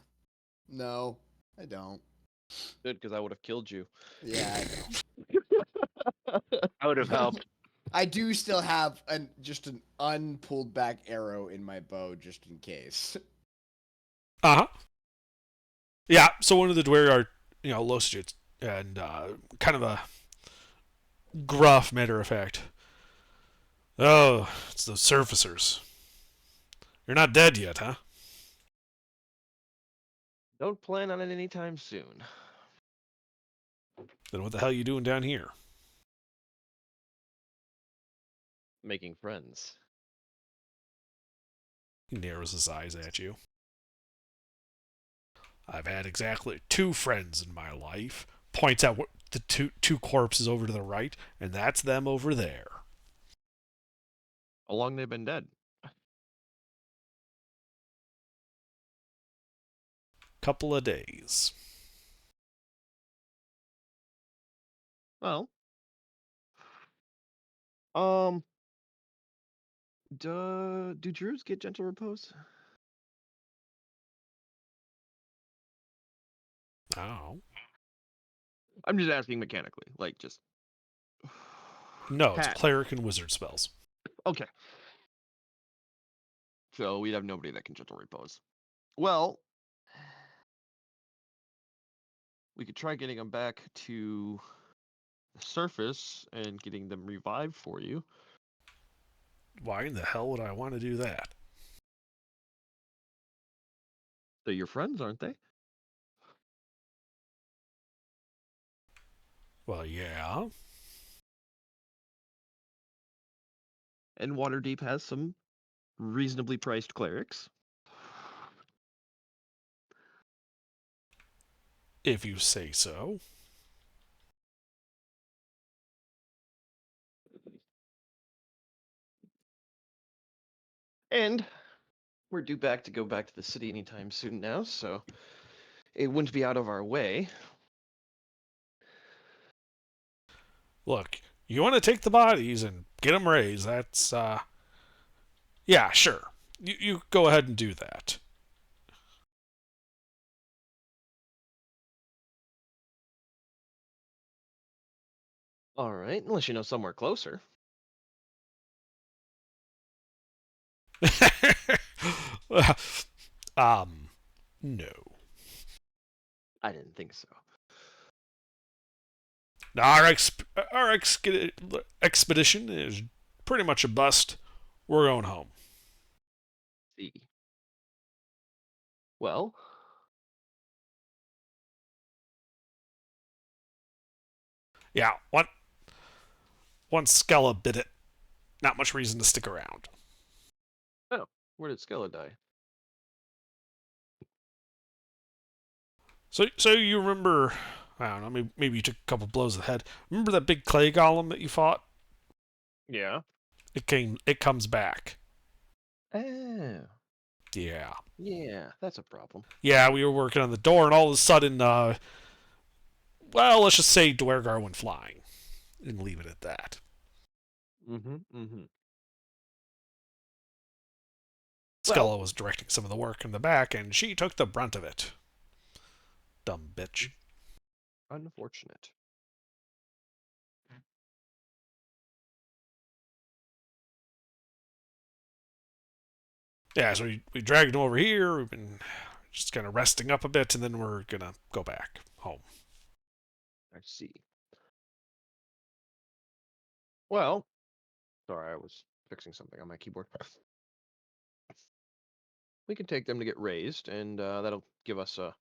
I don't. Good, because I would have killed you. Yeah, I would have helped. I do still have just an unpulled back arrow in my bow just in case. Uh-huh. Yeah, so one of the Dwergar, Losjits, and kind of a gruff matter of fact. Oh, it's the surfacers. You're not dead yet, huh? Don't plan on it anytime soon. Then what the hell are you doing down here? Making friends. He narrows his eyes at you. I've had exactly 2 friends in my life. Points out the two corpses over to the right, and that's them over there. How long they've been dead? Couple of days. Well, do Druids get gentle repose? Oh. I'm just asking mechanically, like just. No, it's Pat. cleric and wizard spells. Okay. So we'd have nobody that can gentle repose. Well, we could try getting them back to the surface and getting them revived for you. Why in the hell would I want to do that? They're your friends, aren't they? Well, yeah. And Waterdeep has some reasonably priced clerics. If you say so. And we're due to go back to the city anytime soon now, so it wouldn't be out of our way. Look, you want to take the bodies and get them raised, that's, yeah, sure. You go ahead and do that. All right, unless you know somewhere closer. No. I didn't think so. Our expedition is pretty much a bust. We're going home. See. Well, Yeah, once Skella bit it, not much reason to stick around. where did Skella die? So you remember? I don't know. Maybe you took a couple blows to the head. Remember that big clay golem that you fought? Yeah. It comes back. Oh. Yeah. Yeah, that's a problem. Yeah, we were working on the door, and all of a sudden, well, let's just say Dwergar went flying, and leave it at that. Mm-hmm. Skella was directing some of the work in the back, and she took the brunt of it. Dumb bitch. Unfortunate. Yeah, so we dragged him over here. We've been just kind of resting up a bit, and then we're gonna go back home. I see. Well, sorry, I was fixing something on my keyboard. We can take them to get raised, and that'll give us a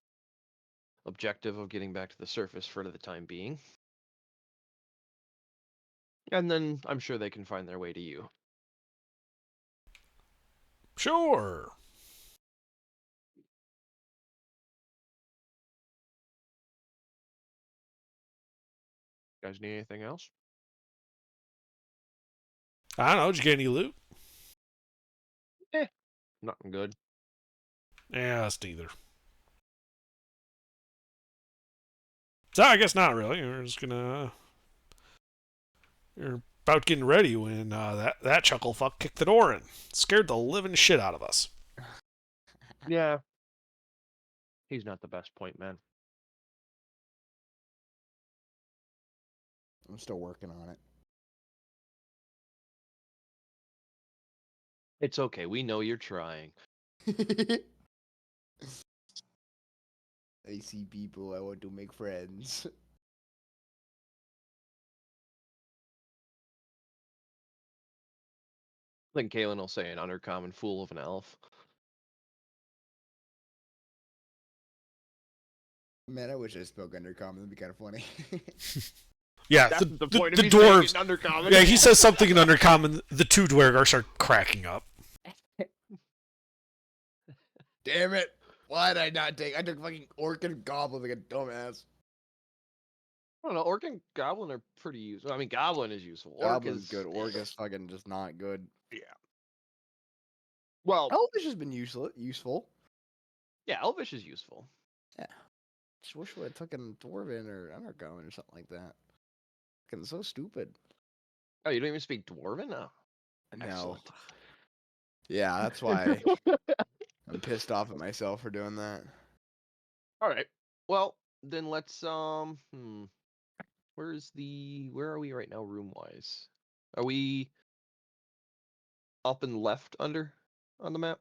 objective of getting back to the surface for the time being. And then I'm sure they can find their way to you. Sure. You guys need anything else? I don't know. Did you get any loot? Nothing good. Yeah, us neither. So I guess not really. We're just gonna. You're about getting ready when that chuckle fuck kicked the door in, scared the living shit out of us. Yeah. He's not the best point man. I'm still working on it. It's okay. We know you're trying. I see people. I want to make friends. I think Kalen will say an undercommon fool of an elf. Man, I wish I spoke Undercommon. That'd be kind of funny. Yeah, That's the point of me saying dwarves. an undercommon. Yeah, he says something in Undercommon. The two Dwergar start cracking up. Damn it! Why did I not take? I took fucking Orc and Goblin like a dumbass. I don't know. Orc and Goblin are pretty useful. I mean, Goblin is useful. Orc Goblin's is good. Orc is fucking just not good. Well, Elvish has been useful. yeah, Elvish is useful. Just wish we had taken Dwarven or Undercommon or something like that. Fucking so stupid. Oh, you don't even speak Dwarven? Oh, No. excellent. Yeah, that's why I'm pissed off at myself for doing that. All right. Well, then let's where are we right now room wise? Are we up and left under on the map?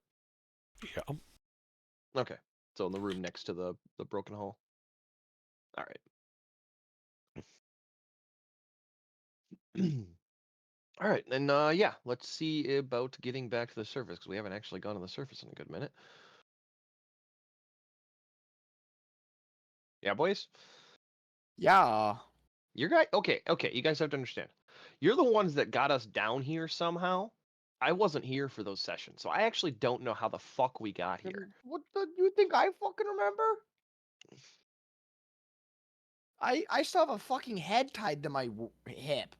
Yeah. Okay. So in the room next to the broken hole. All right. All right, then yeah, let's see about getting back to the surface because we haven't actually gone to the surface in a good minute. Yeah, boys. Yeah. Okay, you guys have to understand. You're the ones that got us down here somehow. I wasn't here for those sessions, so I actually don't know how the fuck we got here. What the? You think I fucking remember? I still have a fucking head tied to my hip.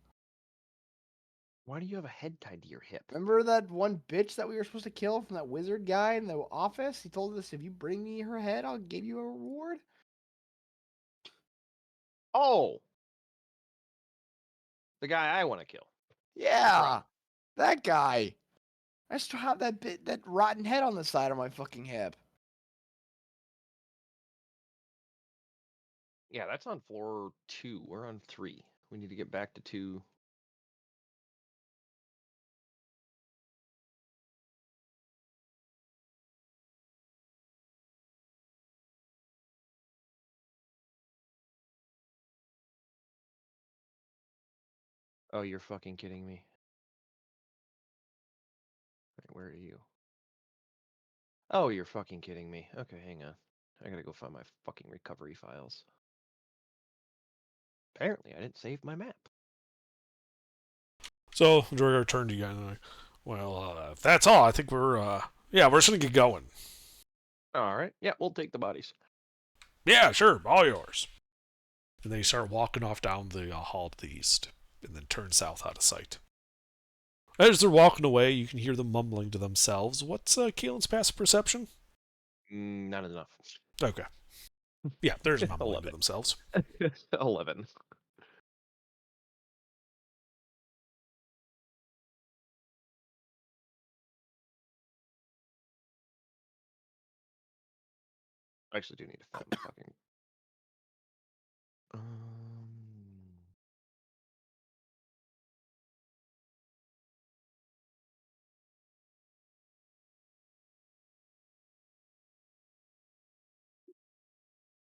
Why do you have a head tied to your hip? Remember that one bitch that we were supposed to kill from that wizard guy in the office? He told us if you bring me her head, I'll give you a reward. Oh, the guy I want to kill. Yeah, that guy. I still have that rotten head on the side of my fucking hip. Yeah, that's on floor 2. We're on 3. We need to get back to 2. Oh, you're fucking kidding me. Wait, where are you? Oh, you're fucking kidding me. Okay, hang on. I gotta go find my fucking recovery files. Apparently, I didn't save my map. So Dwergar turned to you guys and like, well, if that's all, I think we're just gonna get going. All right. Yeah, we'll take the bodies. Yeah, sure, all yours. And they start walking off down the hall to the east, and then turn south out of sight. As they're walking away, you can hear them mumbling to themselves. What's Keelan's passive perception? Not enough. Okay. Yeah, there's mumbling to 11. themselves. 11. I actually do need to find my fucking.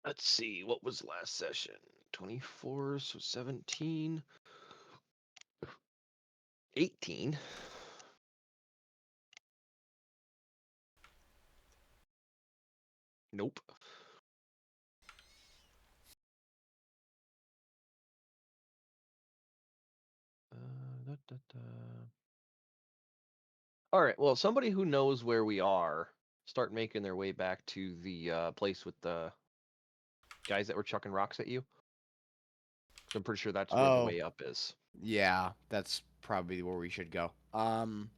Let's see, what was last session? 24, so 17. 18. Nope. All right. Well, somebody who knows where we are start making their way back to the place with the guys that were chucking rocks at you. 'Cause I'm pretty sure that's where the Oh. way up is. Yeah, that's probably where we should go. Because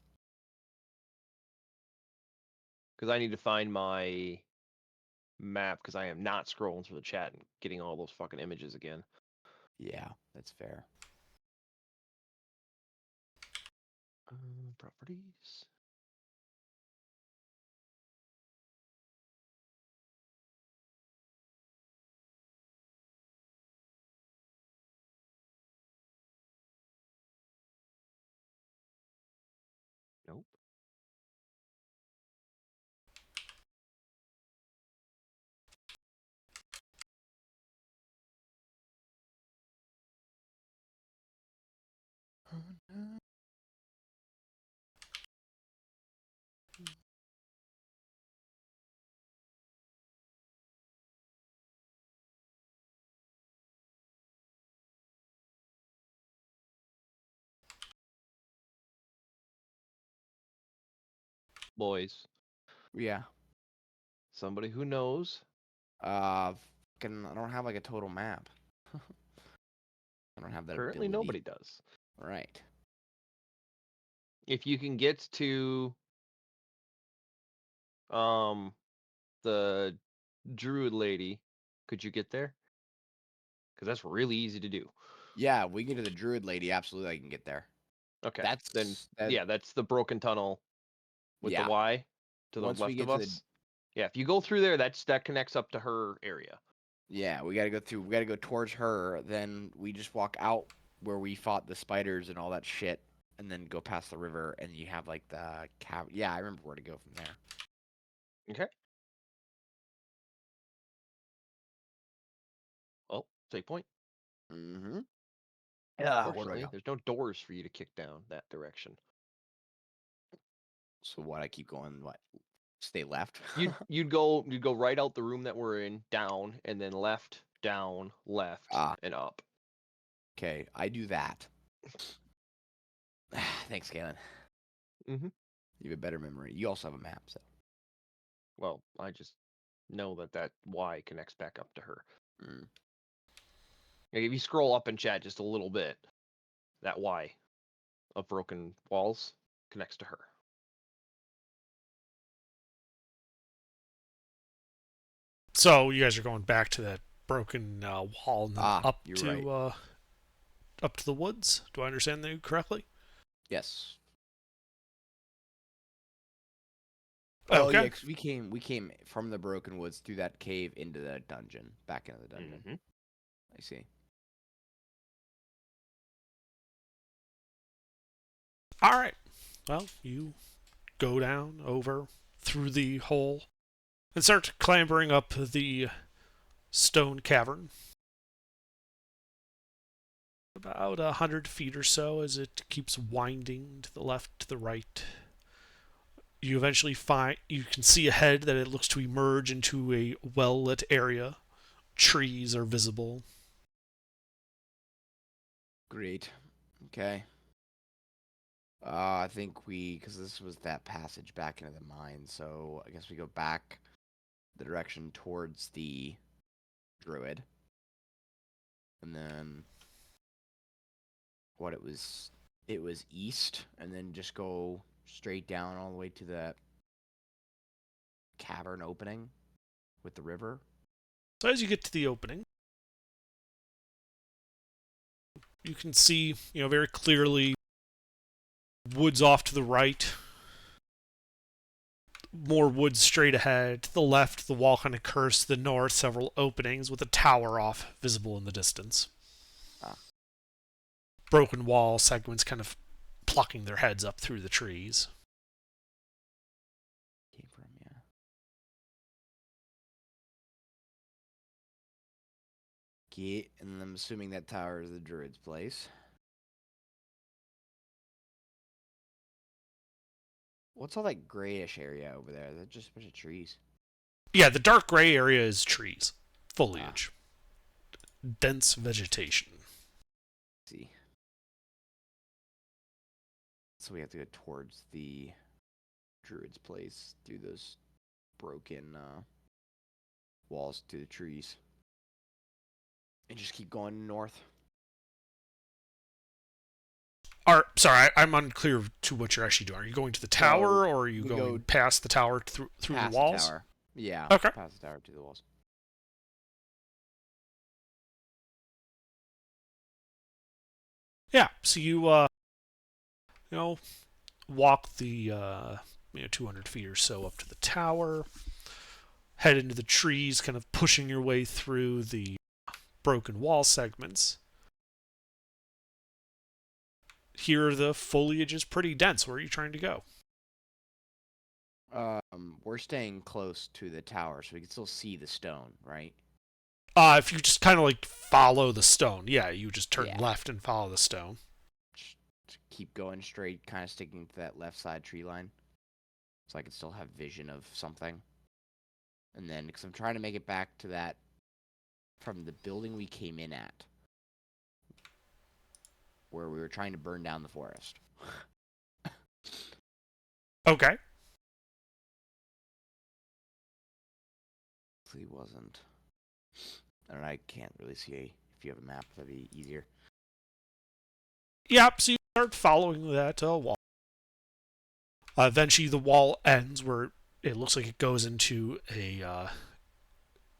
I need to find my map because I am not scrolling through the chat and getting all those fucking images again. Yeah, that's fair. Properties. Nope. Boys, Yeah. somebody who knows. Fucking, I don't have like a total map. I don't have that Currently, ability. nobody does. Right. If you can get to the druid lady, could you get there? Because that's really easy to do. Yeah, we get to the druid lady. Absolutely, I can get there. Okay. Then Yeah, that's the broken tunnel with yeah. the Y to the Once we left get of to us. the Yeah, if you go through there, that connects up to her area. yeah, we gotta go through. We gotta go towards her. Then we just walk out where we fought the spiders and all that shit, and then go past the river, and you have like the cave. Yeah, I remember where to go from there. Okay. Well, save point. Mm-hmm. Unfortunately, there's no doors for you to kick down that direction. So what? I keep going. What? Stay left. You'd go right out the room that we're in, down, and then left, down, left, and up. Okay, I do that. Thanks, Galen. Mm-hmm. You have a better memory. You also have a map, so. Well, I just know that Y connects back up to her. Mm. Like if you scroll up in chat just a little bit, that Y of broken walls connects to her. So you guys are going back to that broken wall and then up you're to right. up to the woods. Do I understand that correctly? Yes. Okay. Oh yeah, 'cause we came from the broken woods through that cave into the dungeon, back into the dungeon. Mm-hmm. I see. All right. Well, you go down over through the hole and start clambering up the stone cavern. About 100 feet or so as it keeps winding to the left, to the right. You eventually you can see ahead that it looks to emerge into a well-lit area. Trees are visible. Great. Okay. I think because this was that passage back into the mine, so I guess we go back the direction towards the druid. And then what it was east, and then just go straight down all the way to that cavern opening with the river. So as you get to the opening, you can see, very clearly woods off to the right, more woods straight ahead. To the left, the wall kind of curves to the north, several openings with a tower off visible in the distance. Broken wall segments kind of plucking their heads up through the trees. Came from, yeah. Okay, and I'm assuming that tower is the druid's place. What's all that grayish area over there? Is that just a bunch of trees? Yeah, the dark gray area is trees. Foliage. Dense vegetation. Let's see. So we have to go towards the druid's place through those broken walls to the trees. And just keep going north. Sorry, I'm unclear to what you're actually doing. Are you going to the tower, or are you we going go past the tower through the Past walls? The tower. Yeah. Okay. Past the tower to the walls. Yeah. So you walk the 200 feet or so up to the tower, head into the trees, kind of pushing your way through the broken wall segments. Here the foliage is pretty dense. Where are you trying to go? We're staying close to the tower, so we can still see the stone, right? If you just kind of follow the stone, yeah, you just turn Yeah. left and follow the stone. Just keep going straight, kind of sticking to that left side tree line, so I can still have vision of something. And then, because I'm trying to make it back to that from the building we came in at, where we were trying to burn down the forest. Okay. Hopefully wasn't. And I can't really see if you have a map. That'd be easier. Yep, so you start following that wall. Eventually the wall ends where it looks like it goes into a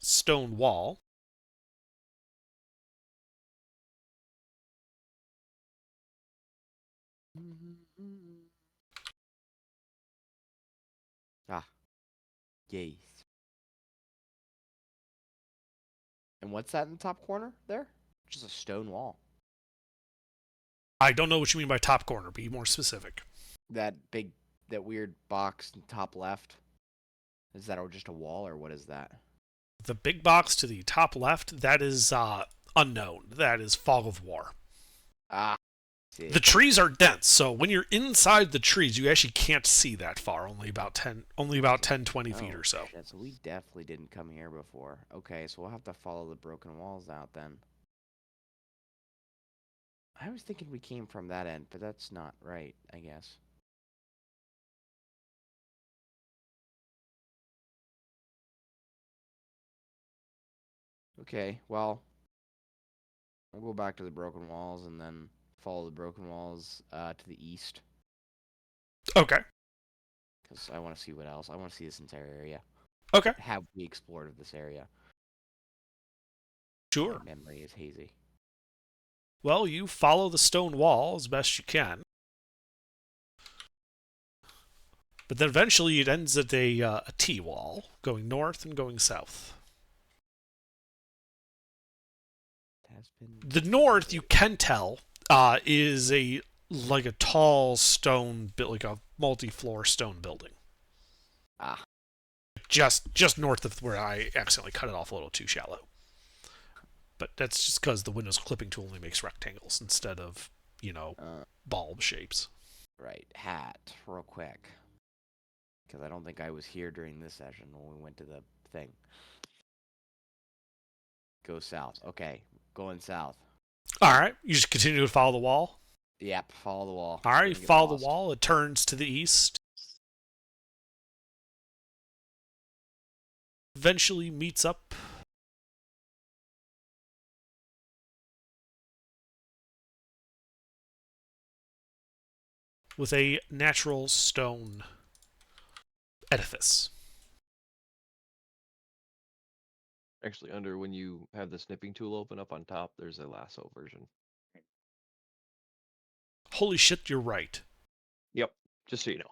stone wall. Yes. And what's that in the top corner there? Just a stone wall. I don't know what you mean by top corner. Be more specific. That weird box in the top left. Is that just a wall, or what is that? The big box to the top left, that is unknown. That is Fog of War. See. The trees are dense, so when you're inside the trees, you actually can't see that far. Only about 10, 20 feet or so. Shit, so we definitely didn't come here before. Okay, so we'll have to follow the broken walls out then. I was thinking we came from that end, but that's not right, I guess. Okay, well, we'll go back to the broken walls and then follow the broken walls to the east. Okay. Because I want to see what else. I want to see this entire area. Okay. Have we explored this area? Sure. My memory is hazy. Well, you follow the stone wall as best you can. But then eventually it ends at a T-wall, going north and going south. The north, you can tell, is a tall stone, like a multi-floor stone building. Just north of where I accidentally cut it off a little too shallow. But that's just because the Windows clipping tool only makes rectangles instead of, bulb shapes. Right, hat, real quick. Because I don't think I was here during this session when we went to the thing. Go south. Okay, going south. Alright, you just continue to follow the wall? Yep, follow the wall. Alright, you Don't get follow lost. the wall, it turns to the east. Eventually meets up with a natural stone edifice. Actually, under when you have the snipping tool open up on top, there's a lasso version. Holy shit, you're right. Yep, just so you know.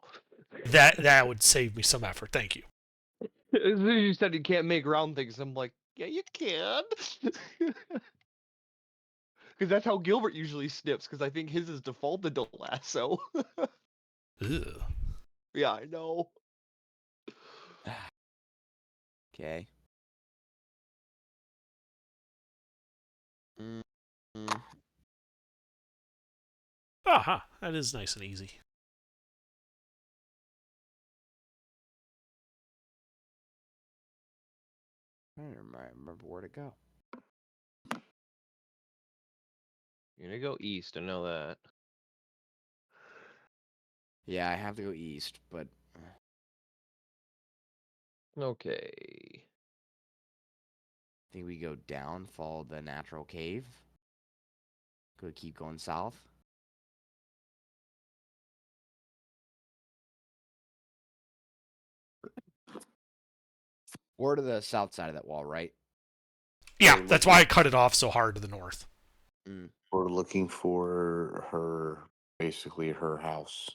That would save me some effort. Thank you. You said you can't make round things. I'm like, yeah, you can. Because that's how Gilbert usually snips, because I think his is defaulted to lasso. Ugh. Yeah, I know. Okay. Mm, Aha, that is nice and easy. I don't remember where to go. You're gonna go east, I know that. Yeah, I have to go east, but Okay. I think we go down, follow the natural cave. Go keep going south. Or to the south side of that wall, right? Yeah, We're that's looking- why I cut it off so hard to the north. We're looking for basically her house.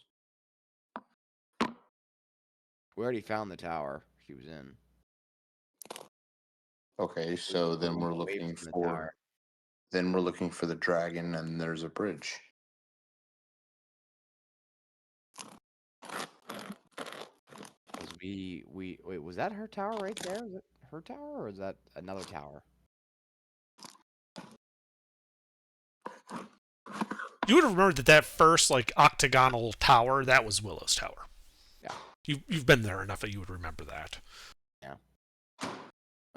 We already found the tower she was in. Okay, so then we're Away looking from the for tower. the dragon, and there's a bridge. 'Cause wait, was that her tower right there? Is it her tower or is that another tower? You would have remembered that first like octagonal tower, that was Willow's tower. Yeah. You've been there enough that you would remember that.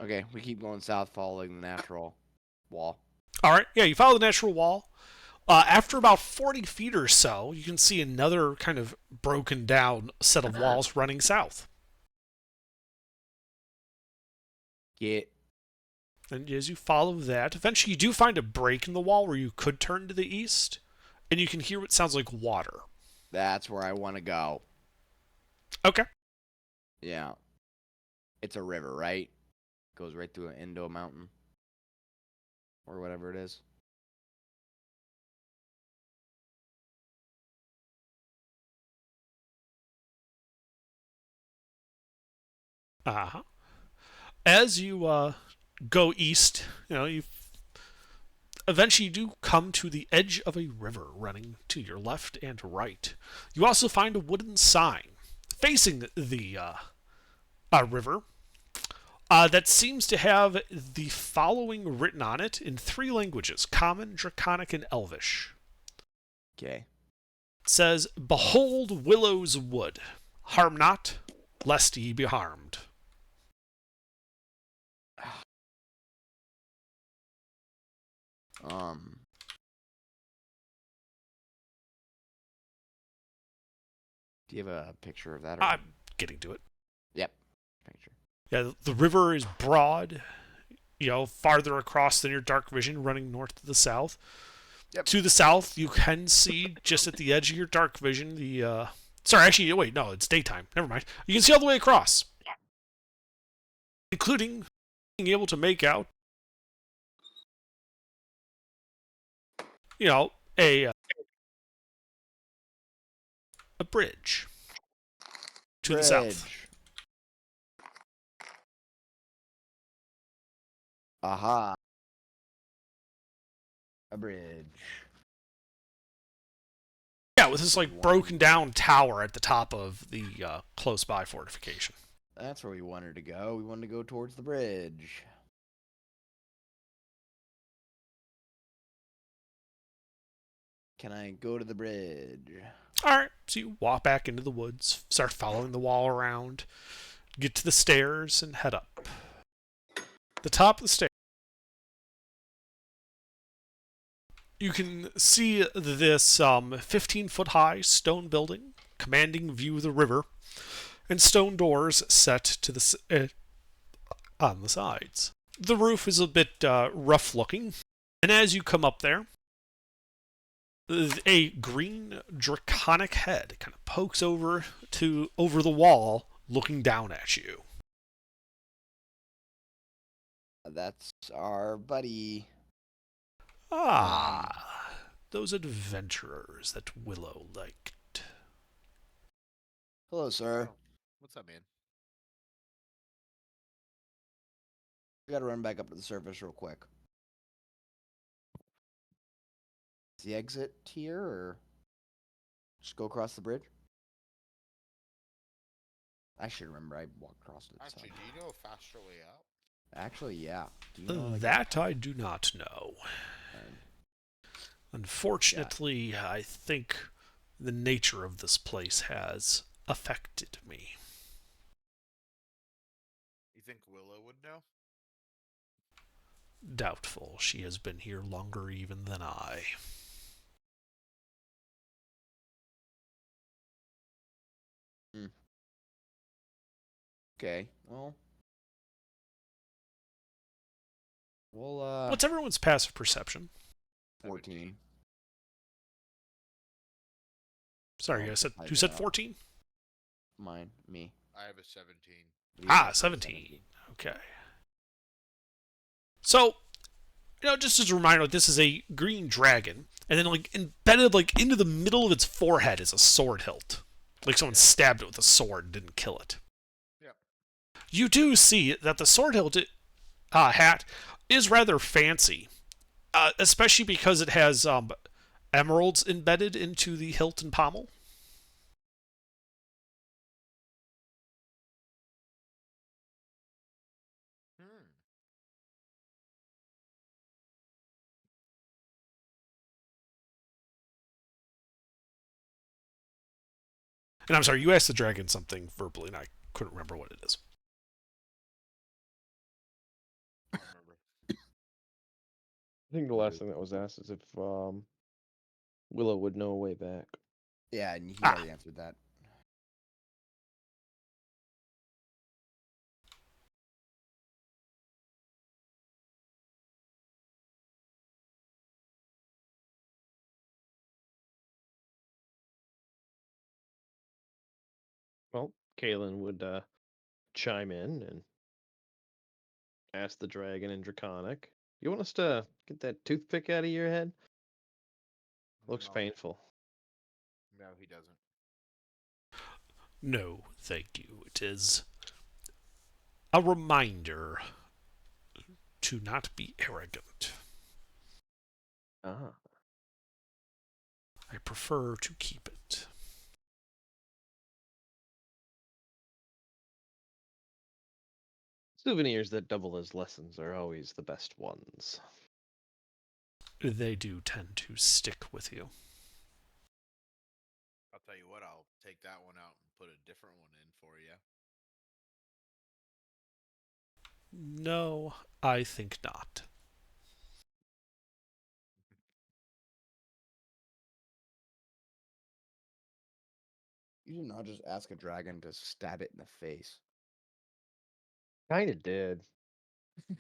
Okay, we keep going south, following the natural wall. All right, yeah, you follow the natural wall. After about 40 feet or so, you can see another kind of broken down set of walls running south. Get And as you follow that, eventually you do find a break in the wall where you could turn to the east, and you can hear what sounds like water. that's where I want to go. Okay. Yeah. It's a river, right? Goes right through into a mountain. Or whatever it is. Uh-huh. As you go east, you eventually do come to the edge of a river running to your left and right. You also find a wooden sign facing the river that seems to have the following written on it in 3 languages: Common, Draconic, and Elvish. Okay. It says, "Behold Willow's Wood. Harm not, lest ye be harmed." Do you have a picture of that? Or... I'm getting to it. Yep. Picture. Yeah, the river is broad, farther across than your dark vision, running north to the south. Yep. To the south, you can see just at the edge of your dark vision sorry, actually, wait, no, it's daytime. Never mind. You can see all the way across, including being able to make out, a bridge to the south. Aha. A bridge. Yeah, with this broken down tower at the top of the close by fortification. That's where we wanted to go. We wanted to go towards the bridge. Can I go to the bridge? Alright, so you walk back into the woods, start following the wall around, get to the stairs, and head up. The top of the stairs, you can see this 15-foot high stone building, commanding view of the river, and stone doors set to the on the sides. The roof is a bit rough looking, and as you come up there, A green draconic head kind of pokes over the wall, looking down at you. That's our buddy. Ah, those adventurers that Willow liked. Hello, sir. Oh, what's up, man? We gotta run back up to the surface real quick. Is the exit here, or just go across the bridge? I should remember. I walked across it. Actually, do you know a faster way out? Actually, yeah. Do you know, like, That I do not know. um, Unfortunately, I think the nature of this place has affected me. You think Willow would know? Doubtful. She has been here longer even than I. Okay. Well, we'll What's everyone's passive perception? 14. Sorry, Oh, I said I who said got- 14? Mine, me. I have a 17. We Ah, have 17. Okay. So, just as a reminder, this is a green dragon, and then embedded into the middle of its forehead is a sword hilt. Like someone stabbed it with a sword and didn't kill it. Yep. You do see that the sword hilt hat is rather fancy, especially because it has emeralds embedded into the hilt and pommel. Hmm. And I'm sorry, you asked the dragon something verbally, and I couldn't remember what it is. I don't remember. I think the last thing that was asked is if Willow would know a way back. Yeah, and he Ah. already answered that. Well, Kalen would chime in and ask the dragon in Draconic, "You want us to get that toothpick out of your head? Looks No. painful." No, he doesn't. No, thank you. It is a reminder to not be arrogant. Ah. I prefer to keep it. Souvenirs that double as lessons are always the best ones. They do tend to stick with you. I'll tell you what, I'll take that one out and put a different one in for you. No, I think not. You did not just ask a dragon to stab it in the face. Kinda did.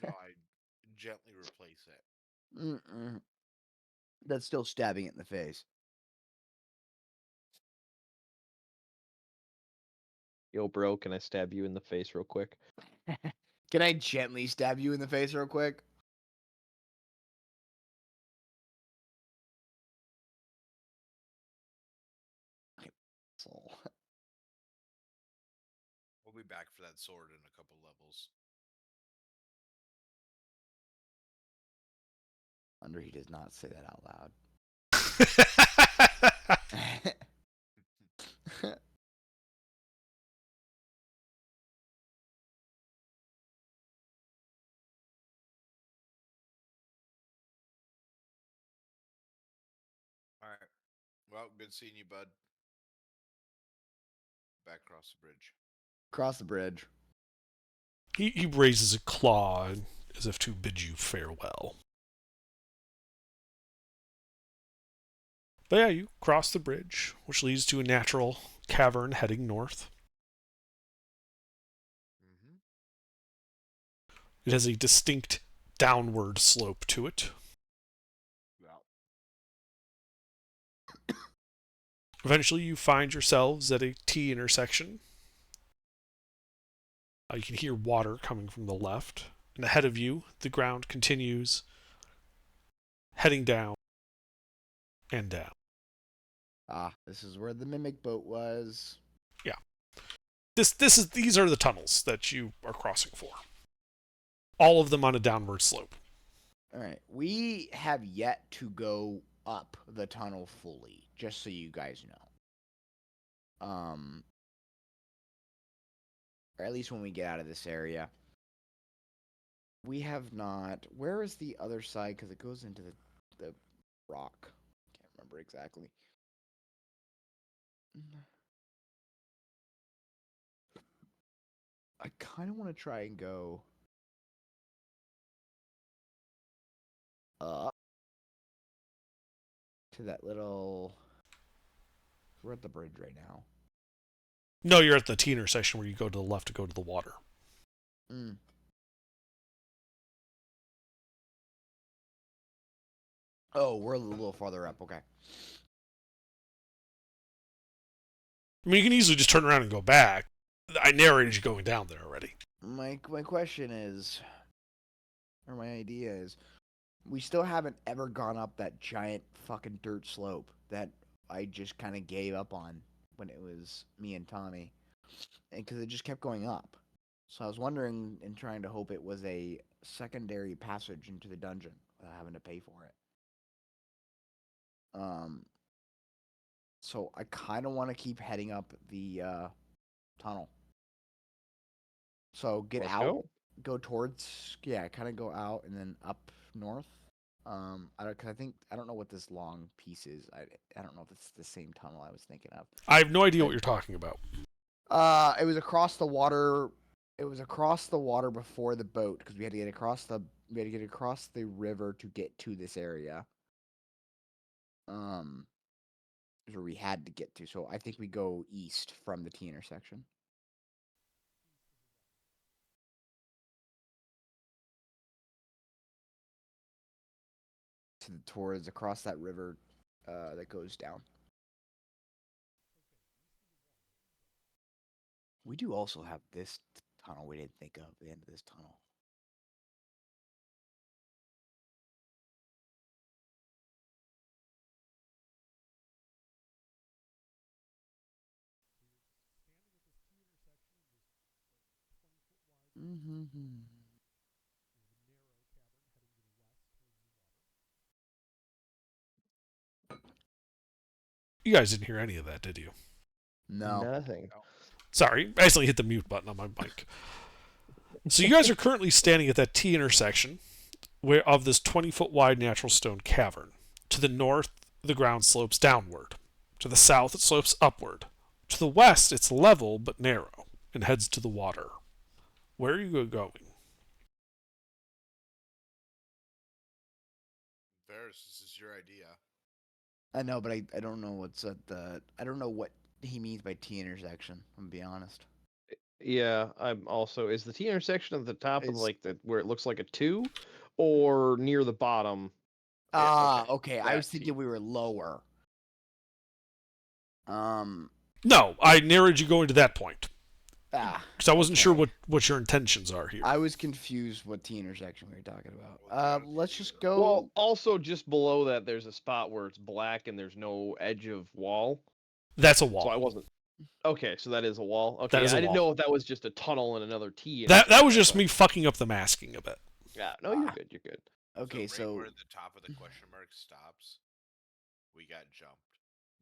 No, I gently replace it. Mm-mm. That's still stabbing it in the face. Yo, bro, can I stab you in the face real quick? Can I gently stab you in the face real quick? So, We'll be back for that sword in a couple levels. Under, he does not say that out loud. All right. Well, good seeing you, bud. Back across the bridge. Cross the bridge. He raises a claw as if to bid you farewell. But yeah, you cross the bridge, which leads to a natural cavern heading north. Mm-hmm. It has a distinct downward slope to it. Well, Eventually, you find yourselves at a T intersection. You can hear water coming from the left, and ahead of you, the ground continues heading down and down. Ah, this is where the mimic boat was. Yeah. These are the tunnels that you are crossing for. All of them on a downward slope. All right. We have yet to go up the tunnel fully, just so you guys know. Or at least when we get out of this area. We have not. Where is the other side? Because it goes into the rock. Can't remember exactly. I kind of want to try and go up to that little. We're at the bridge right now. No, you're at the T intersection where you go to the left to go to the water. Mm. Oh, we're a little farther up. Okay. I mean, you can easily just turn around and go back. I narrated you going down there already. My question is, or my idea is, we still haven't ever gone up that giant fucking dirt slope that I just kind of gave up on when it was me and Tommy, and because it just kept going up. So I was wondering and trying to hope it was a secondary passage into the dungeon without having to pay for it. So I kind of want to keep heading up the tunnel. So get Let's out, go towards, kind of go out and then up north. Cause I don't know what this long piece is. I don't know if it's the same tunnel I was thinking of. I have no idea what you're talking about. It was across the water. It was across the water before the boat because we had to get across the river to get to this area. Is where we had to get to. So I think we go east from the T intersection. Towards across that river that goes down. We do also have this tunnel we didn't think of, the end of this tunnel. Mm-hmm. You guys didn't hear any of that, did you? No. Nothing. Sorry, I accidentally hit the mute button on my mic. So you guys are currently standing at that T intersection of this 20-foot wide natural stone cavern. To the north, the ground slopes downward. To the south, it slopes upward. To the west, it's level but narrow and heads to the water. Where are you going? Varus, this is your idea. I know, but I don't know what's at the. I don't know what he means by T intersection. I'm gonna be honest. Yeah, I'm also. Is the T intersection at the top of Is- like the where it looks like a 2, or near the bottom? Okay. I that was thinking T. we were lower. No, I narrowed you going to that point. Because I wasn't sure okay. what your intentions are here. I was confused what T intersection we were talking about. Let's just go. Well, also just below that, there's a spot where it's black and there's no edge of wall. That's a wall. So I wasn't. Okay, so that is a wall. Okay, That is a I didn't wall. know if that was just a tunnel and another T. That was just me fucking up the masking a bit. Yeah, no, you're good. You're good. Okay, so right so where the top of the question mark stops, we got jumped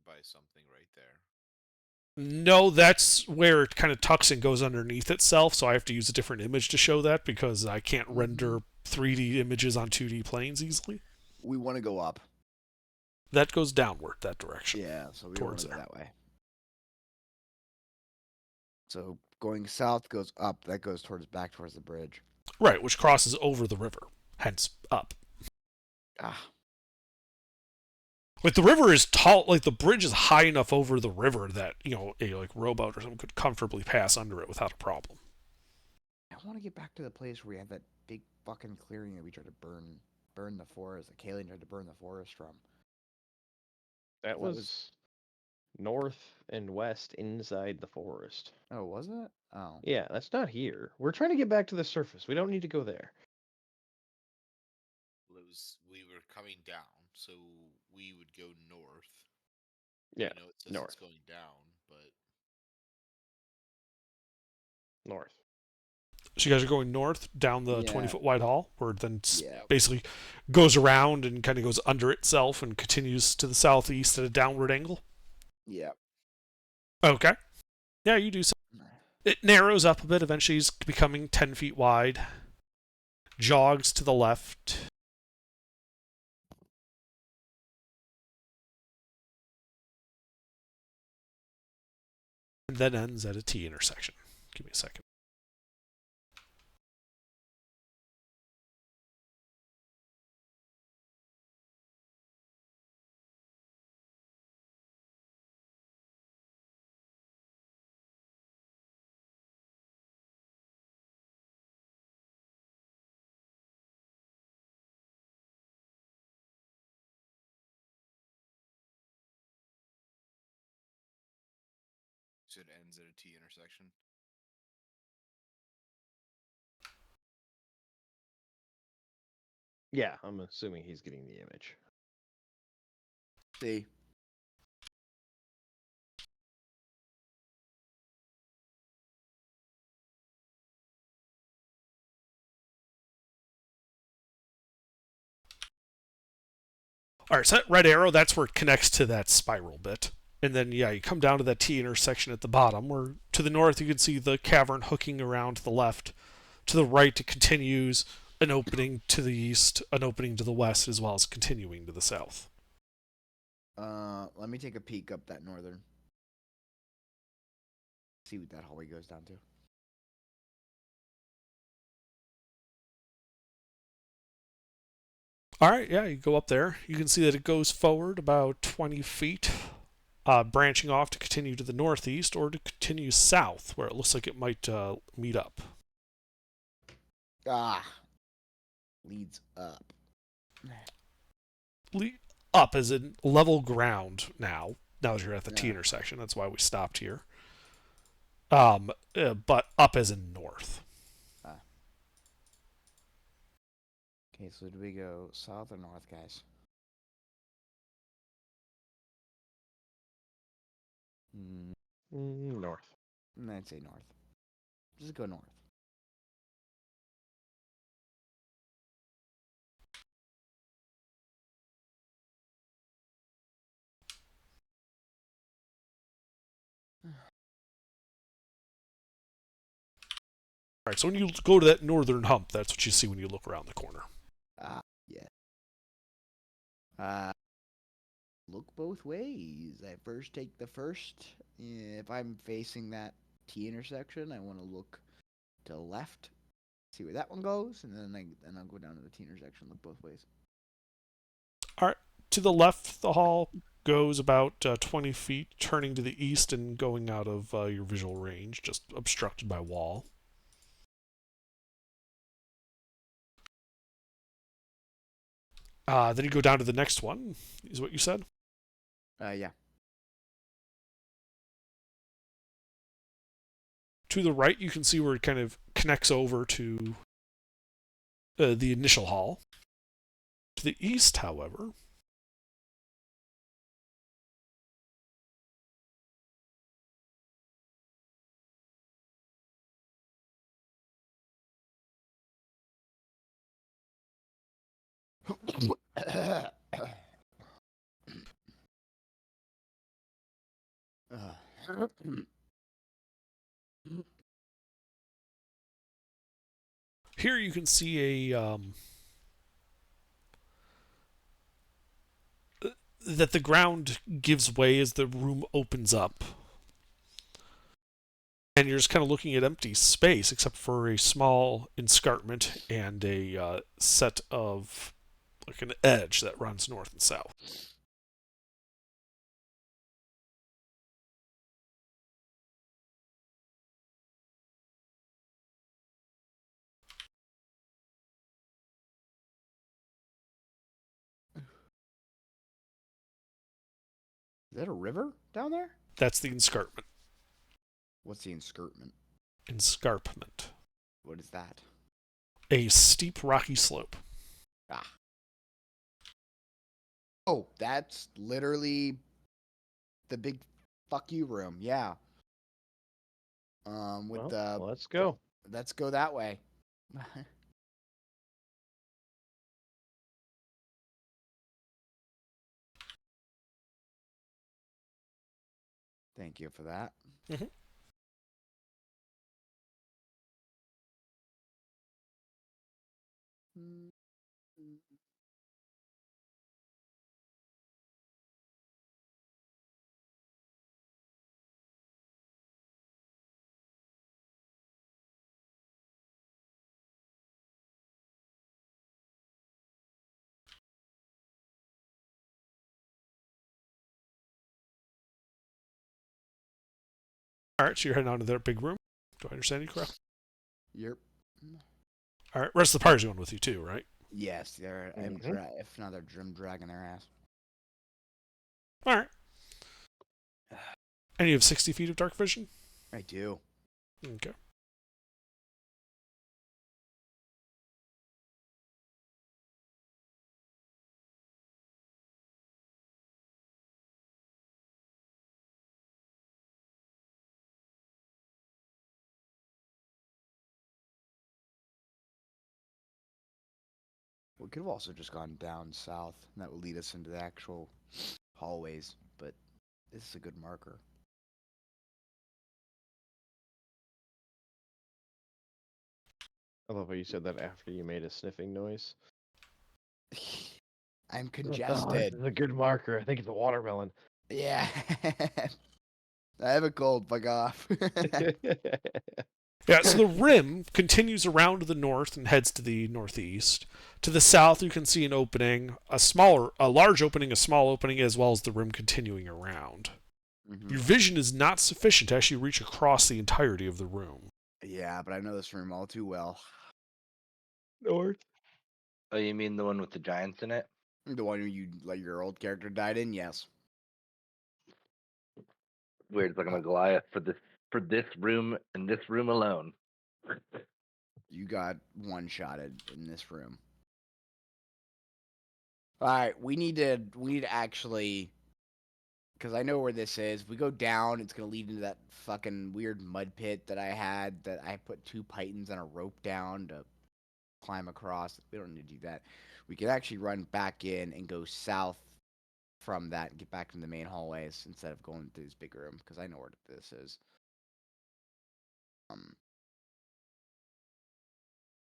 by something right there. No, that's where it kind of tucks and goes underneath itself, so I have to use a different image to show that because I can't render 3D images on 2D planes easily. we want to go up. That goes downward, that direction. Yeah, so we want Towards to go there. that way. So going south goes up. That goes back towards the bridge. Right, which crosses over the river, hence up. Ah, Like the river is tall, like the bridge is high enough over the river that, a like rowboat or something could comfortably pass under it without a problem. I want to get back to the place where we had that big fucking clearing that we tried to burn the forest. That Kaylin tried to burn the forest from. That was- was North and west inside the forest. Oh, was it? Oh. Yeah, that's not here. We're trying to get back to the surface. We don't need to go there. Well, we were coming down, so we would go north. Yeah, I know it says north. it's going down, but North. So you guys are going north down the Yeah. 20-foot wide hall, where it then Yeah. basically goes around and kind of goes under itself and continues to the southeast at a downward angle. Yeah. Okay. Yeah, you do so. It narrows up a bit. Eventually, it's becoming 10 feet wide. Jogs to the left. And then ends at a T intersection. Give me a second. So it ends at a T intersection. Yeah, I'm assuming he's getting the image. See. All right, so that red arrow, that's where it connects to that spiral bit. And then, yeah, you come down to that T intersection at the bottom, where to the north you can see the cavern hooking around to the left. To the right, it continues an opening to the east, an opening to the west, as well as continuing to the south. Let me take a peek up that northern. See what that hallway goes down to. All right, yeah, you go up there. You can see that it goes forward about 20 feet, branching off to continue to the northeast or to continue south, where it looks like it might meet up. Ah. Leads up. Up as in level ground now. Now that you're at the T Yeah. intersection, that's why we stopped here. But up as in north. Okay, so do we go south or north, guys? North. I'd say north. Just go north. All right, so when you go to that northern hump, that's what you see when you look around the corner. Yeah. Look both ways. I first take the first. If I'm facing that T intersection, I want to look to the left, see where that one goes, and then I'll go down to the T intersection, look both ways. All right, to the left, the hall goes about 20 feet, turning to the east and going out of your visual range, just obstructed by wall. Then you go down to the next one, is what you said? Yeah. To the right, you can see where it kind of connects over to the initial hall. To the east, however, here you can see that the ground gives way as the room opens up. And you're just kind of looking at empty space, except for a small escarpment and a set of, like an edge that runs north and south. that a river down there? That's the escarpment. What's the escarpment? Escarpment. What is that? A steep rocky slope. Ah. Oh, that's literally the big fuck you room. Yeah. With the Let's go. let's go that way. Thank you for that. Mhm. All right, so you're heading on to that big room. Do I understand you correctly? Yep. All right, rest of the party's going with you too, right? Yes, they're. If not, they're Drim dragging their ass. All right. And you have 60 feet of dark vision? I do. Okay. We could have also just gone down south, and that would lead us into the actual hallways, but this is a good marker. I love how you said that after you made a sniffing noise. I'm Oh, congested. this is a good marker. I think it's a watermelon. Yeah. I have a cold. Fuck off. Yeah, so the rim continues around to the north and heads to the northeast. To the south, you can see an opening, a large opening, a small opening, as well as the rim continuing around. Mhm. Your vision is not sufficient to actually reach across the entirety of the room. Yeah, but I know this room all too well. North. Oh, you mean the one with the giants in it? The one who you like your old character died in, yes. Weird, it's like I'm a Goliath for this room and this room alone. You got one-shotted in this room. All right, we need to actually, because I know where this is. If we go down, it's gonna lead into that fucking weird mud pit that I had. That I put 2 pythons and a rope down to climb across. We don't need to do that. We could actually run back in and go south from that and get back to the main hallways instead of going to this big room because I know where this is.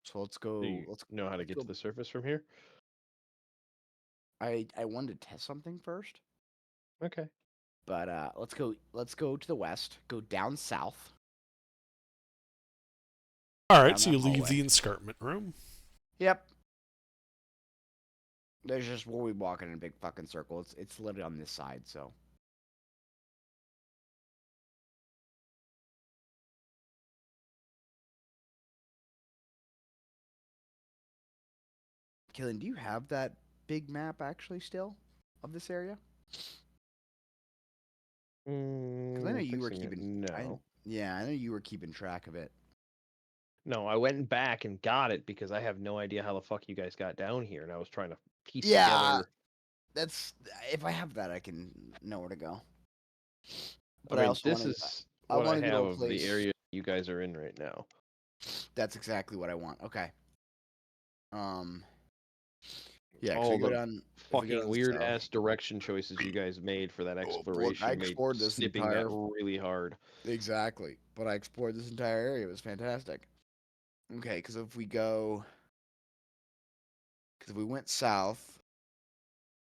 So let's go. Do you know how to get to the surface from here? I wanted to test something first, Okay. but let's go to the west. Go down south. All right, Down so that you leave hallway. the escarpment room. Yep. There's just where we walking in a big fucking circle. It's literally on this side, so. Killian, do you have that big map actually still of this area? Because I know you were Fixing it. keeping. No. Yeah, I know you were keeping track of it. No, I went back and got it because I have no idea how the fuck you guys got down here, and I was trying to piece Yeah, together. that's if I have that, I can know where to go. I But mean, also this wanna- is I what I wanna go to have a of the place- area you guys are in right now. That's exactly what I want. Okay. Yeah, 'cause All we go the down. if we go fucking down weird south- ass direction choices you guys made for that Oh, boy, exploration I made explored this snipping entire- that really hard. Exactly. But I explored this entire area. It was fantastic. Okay, because if we went south,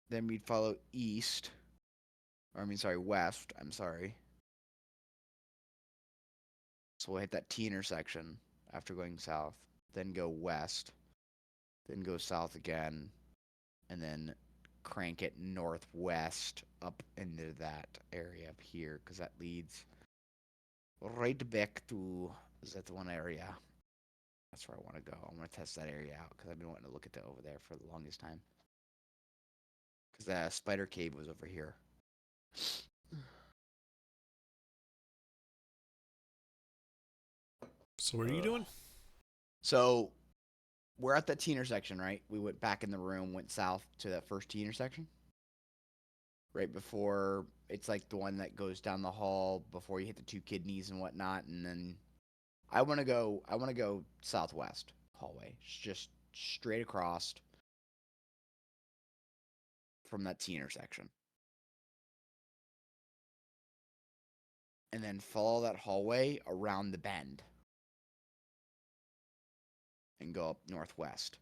then we'd follow east. Or I mean, sorry, west. I'm sorry. So we'll hit that T intersection after going south, then go west, then go south again, and then crank it northwest up into that area up here, because that leads right back to that one area. That's where I want to go. I want to test that area out because I've been wanting to look at that over there for the longest time. Because the spider cave was over here. So what are you doing? So we're at that T intersection, right? We went back in the room, went south to that first T intersection. Right before it's like the one that goes down the hall before you hit the 2 kidneys and whatnot, and then I want to go southwest hallway, just straight across from that T intersection. And then follow that hallway around the bend. And go up northwest.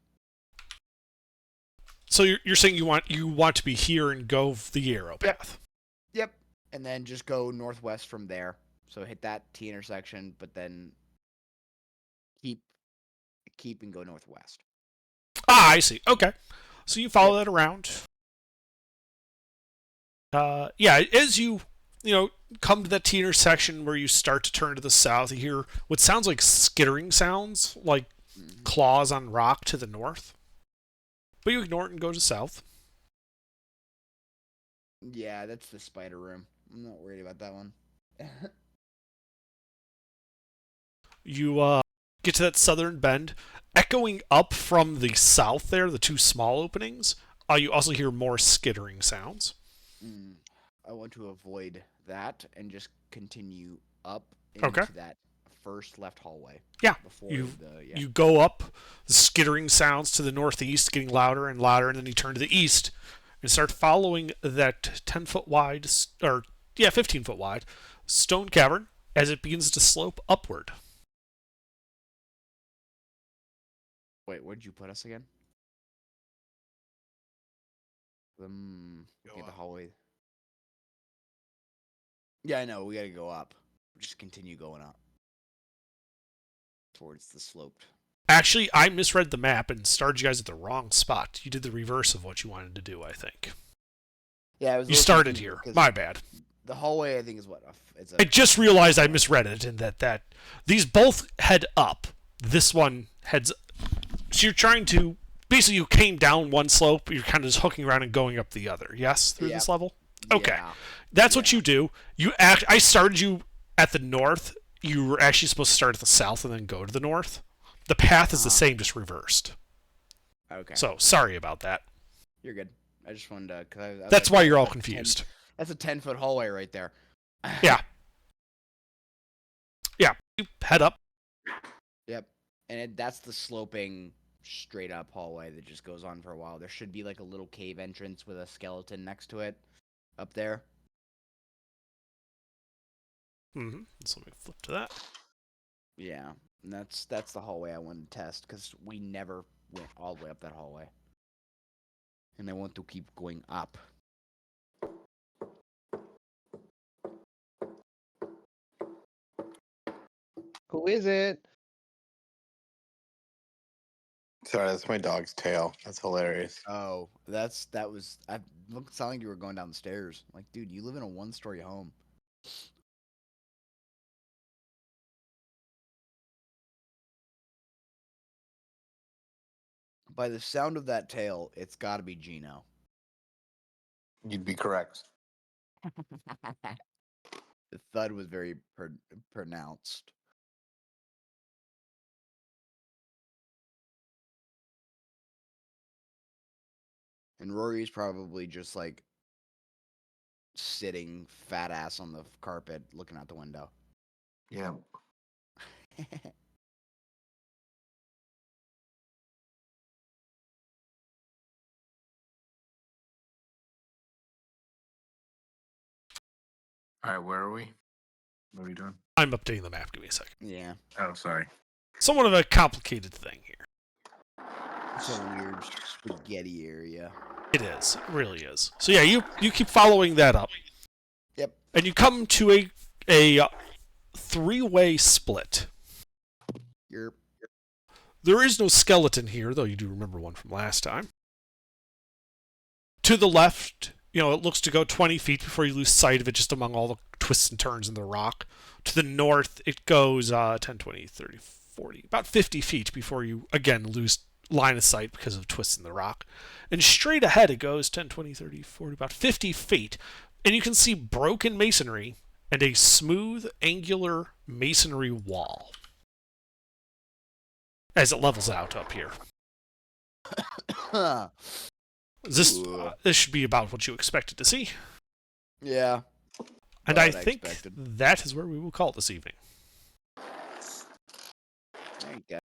So you're saying you want to be here and go the arrow path. Yep. And then just go northwest from there. So hit that T intersection, but then keep and go northwest. Ah, I see. Okay. So you follow that around. Yeah, as you come to that T intersection where you start to turn to the south, you hear what sounds like skittering sounds, like claws on rock to the north. But you ignore it and go to south. Yeah, that's the spider room. I'm not worried about that one. You get to that southern bend. Echoing up from the south there, the 2 small openings, you also hear more skittering sounds. I want to avoid that and just continue up into that first left hallway. Yeah, before you go up, the skittering sounds to the northeast getting louder and louder, and then you turn to the east and start following that 10-foot wide, 15-foot wide stone cavern as it begins to slope upward. Wait, where'd you put us again? Get the hallway. Yeah, I know. We gotta go up. Just continue going up towards the sloped. Actually, I misread the map and started you guys at the wrong spot. You did the reverse of what you wanted to do, I think. Yeah, you started here. My bad. The hallway, I think, is what? I just realized I misread it, and that these both head up. This one heads. So you're trying to basically you came down one slope. You're kind of just hooking around and going up the other. Yes, through this level. Okay, that's what you do. I started you at the north. You were actually supposed to start at the south and then go to the north. The path is the same, just reversed. Okay. So sorry about that. You're good. I just wanted to. Cause that's why you're all confused. That's a 10-foot hallway right there. Yeah. Yeah. You head up. Yep. And that's the sloping straight up hallway that just goes on for a while. There should be like a little cave entrance with a skeleton next to it up there. So let me flip to that. Yeah. And that's the hallway I wanted to test because we never went all the way up that hallway. And I want to keep going up. Who is it? Sorry, that's my dog's tail. That's hilarious. Oh, that was. I looked sounded like you were going down the stairs. Like, dude, you live in a 1-story home. By the sound of that tail, it's got to be Gino. You'd be correct. The thud was very pronounced. And Rory's probably just like sitting fat ass on the carpet looking out the window. Yeah. All right, where are we? What are we doing? I'm updating the map. Give me a second. Yeah. Oh, sorry. Somewhat of a complicated thing here. It's a weird spaghetti area. It is. It really is. So yeah, you keep following that up. Yep. And you come to a 3-way split. There is no skeleton here, though you do remember one from last time. To the left, it looks to go 20 feet before you lose sight of it just among all the twists and turns in the rock. To the north, it goes 10, 20, 30, 40, about 50 feet before you, again, lose line of sight because of twists in the rock. And straight ahead, it goes 10, 20, 30, 40, about 50 feet. And you can see broken masonry and a smooth, angular masonry wall. as it levels out up here. This should be about what you expected to see. Yeah. And About I what I think expected. that is where we will call it this evening. Thank God.